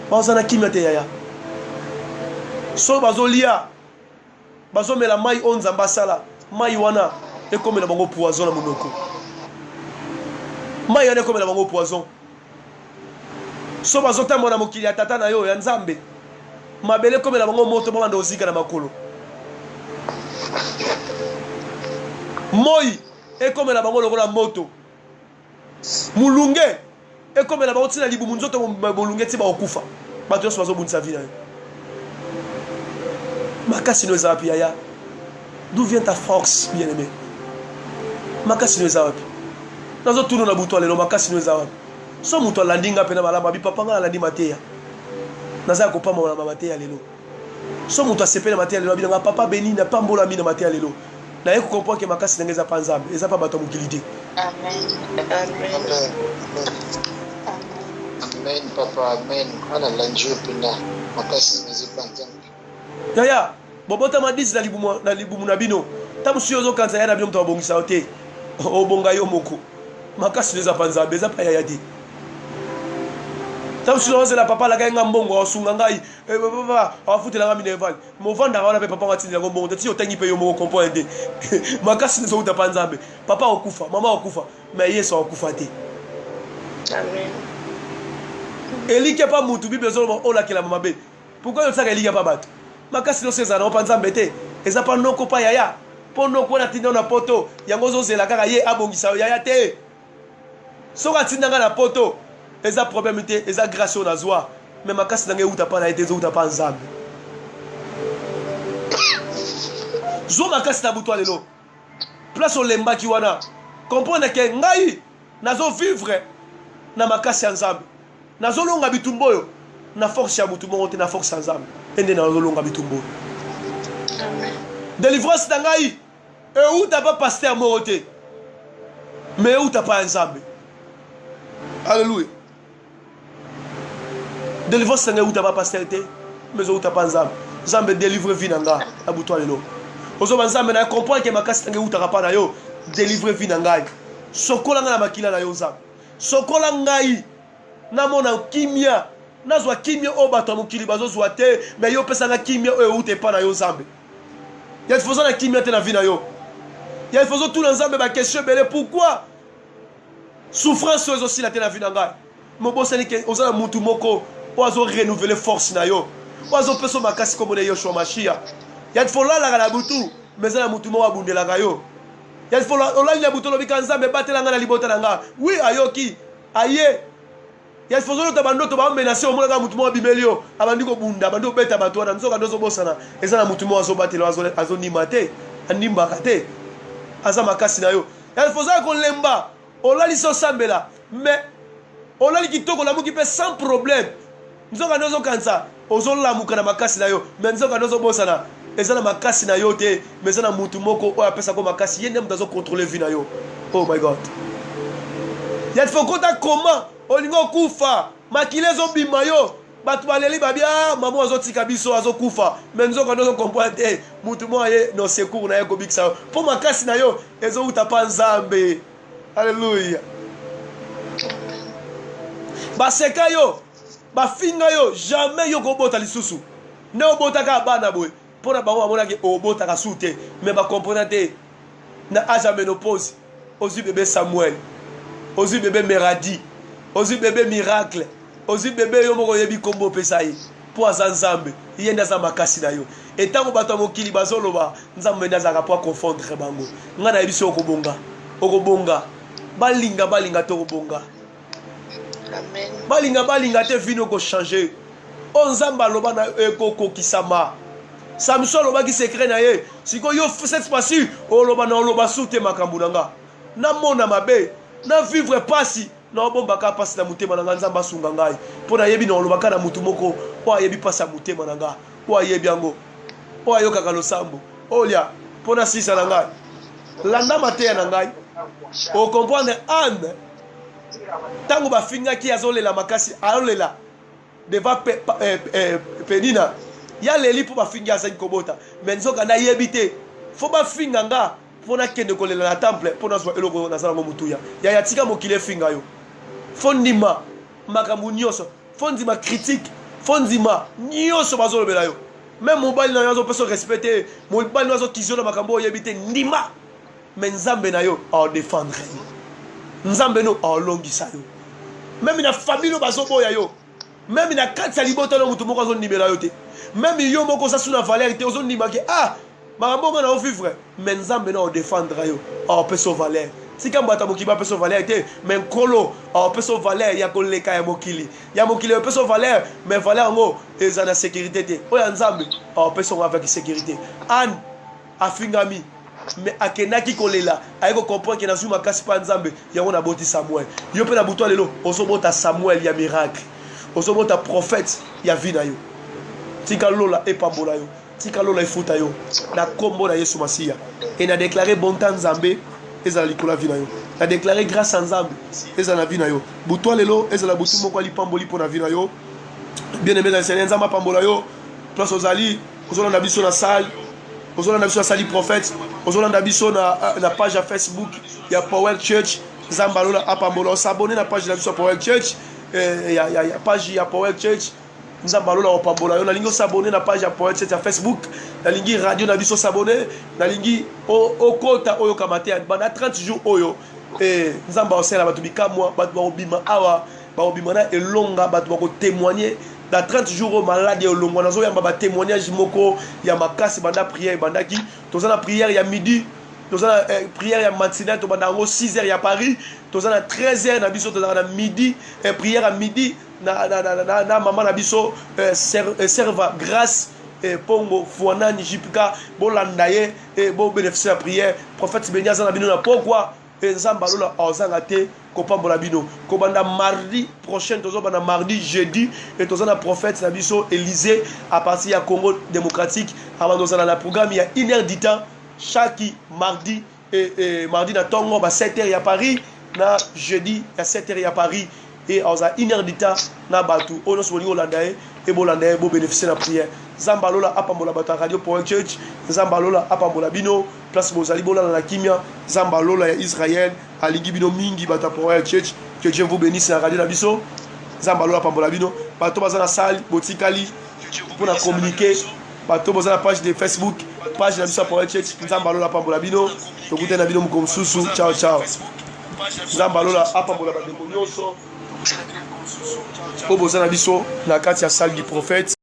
Speaker 1: bazala na kimia te yaya so bazolia bazomela mai oyo nzambe asala mai wana ekomela bango poison na monoko mai wana ekomela bango poison so bazotambola na mokili ya tata na yo ya nzambe mabele ekomela bango moto babanda ozika na makolo moi ekomela bango lokola moto mulunge ekomela bango ntina libumu nzoto molunge ti bakokufa bato nyonso bazobundisa vi na yo makasi no eza wapi yaya d'où vient ta force bien aimé makasi no eza wapi nazotuna na butu lelo makasi no eza wapi so moto alandi nga mpe na malamu abi papa nga alandi mateya naza ya kopambola na mateya lelo so moto asepeli na mateya lelo abi nanga papa beni napambolami na mateya lelo naye ko comprendre que makasi ndenge eza pa nzambe eza pa bato mokili te.
Speaker 3: Amen papa amen ana lanjo pina makasi mezi pa nzambe
Speaker 1: yaya bobota madisi na libumu na bino tamu si ozo kanza ya na bino mto abongisa yo te obonga yo moko makasi eza pa nzambe eza pa yaya te. Tamu si ozela papa la nga mbongo osunga ngai papa afutela nga minerval movanda wana pe papa watindela ngo mbongo tati otangi pe yo moko comprendre makasi eza uta pa nzambe papa okufa mama okufa mais Yesu okufa te.
Speaker 2: Amen.
Speaker 1: Elike pa mutu bible zolo ola kela mama be pourquoi yo saka elike pa bato makasi no seza na pa nzambe te eza pa noko pa yaya po noko na tinda na poto yango zo zela kaka ye abongisa yaya te soka tinda nga na poto eza problème te eza grâce na zwa mais makasi nanga uta pa na ete zo uta pa nzambe zo makasi na buto lelo place olembaki wana comprendre que ngai nazo vivre na makasi ya nzambe nazolonga bitumba oyo na force ya mutu moko te na force ya nzambe ende nazolonga bitumba oyo. Délivrance na ngai euta pa pasteur moko te mais euta pa ya nzambe. Alléluia. Délivrance na ngai euta pa pasteur te mais euta pa nzambe. Nzambe délivre vie na nga na butu lelo ozoba nzambe na comprendre que makasi na ngai euta pa na yo délivre vie na ngai sokola nga na makila na yo nzambe sokola ngai namona kimia nazwa kimia o bato mokili bazozwa te mais yo pesanga kimia oyo ute pa na yo nzambe ya fozo na kimia te na vie na yo ya fozo tout nzambe ba question belé pourquoi souffrance ozo si la te na vie na ngai mobosani ke ozala mutu moko ozo renouveler force na yo ozo peso makasi comme na Yoshua Mashia ya fozo la na butu mais na mutu moko abundela ga yo ya fozo olali na butu lobika nzambe batela nga na libota na nga oui ayoki aye ya fozo to bando to ba menacer omona ka mutu mo bibelio abandi ko bunda bando beta bato na nzoka ndozo bosana eza na mutu mo azo batela azo nimate animba kate aza makasi na yo ya fozo ko lemba olali so sambela mais olali kitoko la muki pe sans problème nzoka ndozo kanza ozo lamuka na makasi na yo mais nzoka ndozo bosana eza na makasi na yo te mais eza na mutu moko oya pesa ko makasi yende mutazo contrôler vie na yo. Oh my god ya fozo ta comment olingo kufa makile zo bima yo batu baleli babia mama azotika biso azokufa mais nzoka ndozo comprendre mutu mo ye no secours na ye ko bikisa po makasi na yo ezo uta pa nzambe. Alléluia. Baseka yo bafinga yo jamais yo ko bota lisusu ne obota ka bana boy pona bango amona ke obota ka sute mais ba comprendre te na âge ménopause ozu bébé Samuel ozu bébé Meradi ozu bébé miracle ozu bébé yo moko yebi kombo pesa ye po aza nzambe yenda za makasi na yo etango bato mokili bazoloba nzambe ndazaka po confondre bango nga na yebiso okobonga balinga to kobonga.
Speaker 2: Amen.
Speaker 1: balinga te vino ko changer o nzambe aloba na ekoko kisama Samson lobaki secret na ye siko yo cette fois-ci oloba na oloba sute makambu nanga na mona mabe na vivre pasi na obomba ka pasi na mutema nanga nzamba sunga ngai pona yebi na oloba kana mutu moko o yebi pasi na mutema nanga o yebi yango o ayoka ka losambo olia pona sisa na ngai landa mateya na ngai o comprendre Anne tango bafinga ki azolela makasi azolela deva penina ya leli po bafinga azaki kobota mais nzoka na yebi te fo bafinga nga pona kende kolela na temple pona zwa eloko na zala mutuya ya yatika mokile finga yo fo ndima makambu nyonso fo ndima critique fo ndima nyonso bazolobela yo même mobali na yo azopeso respecter mobali na azo kizona makambo yebi te ndima mais nzambe na yo a défendre nzambe no a longisa yo même na famille no bazoboya yo même na kati ya libota no mutu moko azondimela yo te même yo moko sa suna valeur te ozondima ke makambo ngo na ovivre mais nzambe no a défendre yo a peso valeur tika mbata mokiba peso valeur te mais nkolo a peso valeur ya koleka ya mokili a peso valeur mais valeur ngo eza na sécurité te oya nzambe a peso ngo avec sécurité an afingami mais akenaki kolela ayeko comprendre ke nazuma kasi pa nzambe yango na boti Samuel yo pe na buto lelo ozobota Samuel ya miracle ozobota prophète ya vie na yo tika lola epambola yo tika lola efuta yo na kombo na Yesu Masiya et na déclarer bon temps Nzambe ezala likola vi na yo na déclarer grâce à Nzambe ezala na vi na yo butwa lelo ezala butu moko alipamboli mpo na vi na yo bien aimé dans le Seigneur Nzambe apambola yo place ozali ozolanda biso na salle ozolanda biso na sali prophète ozolanda biso na page ya Facebook ya Power Church Nzambe alola apambola osabone na page na biso ya Power Church ya page ya Power Church Nzambe alola opambola yo nalingi osabone na page ya Power Church ya Facebook nalingi radio na biso sabone nalingi okota oyo kamate bana 30 jours oyo Nzambe osela bato bikamwa bato baobima awa baobima na elonga bato bako témoigner dans 30 jours au malade et au long on a ba témoignage moko ya makasi banda prière bandaki tozana prière ya midi tozana prière ya matinée to banda 6h ya Paris tozana 13h na biso tozana midi prière à midi na maman na biso serva grâce pongo fuanani jipika bolanda ye bo bénéficier la prière prophète Benyaza na bino na pourquoi Nzambe alola ozanga te kopambola bino kobanda mardi prochain tozobanda mardi jeudi et tozana prophète na biso Élysée à partir ya Congo démocratique avant tozana na programme il y a 1h du temps chaque mardi et mardi na tongo ba 7h ya Paris na jeudi ya 7h ya Paris et on a 1h du temps na batu ono so bolingo landae et bolandae bo bénéficier la prière Nzambe alola apambola bata radio Power Church Nzambe alola apambola bino place bozali bolala na kimia Nzambe alola ya Israël aligi bino mingi bata Power Church que Dieu vous bénisse na radio na biso Nzambe alola apambola bino bato baza na salle botikali pour na communiquer bato baza na page de Facebook page na biso Power Church Nzambe alola apambola bino tokute na bino mukomsusu ciao ciao Nzambe alola apambola bato nyonso oboza na biso na kati ya salle du prophète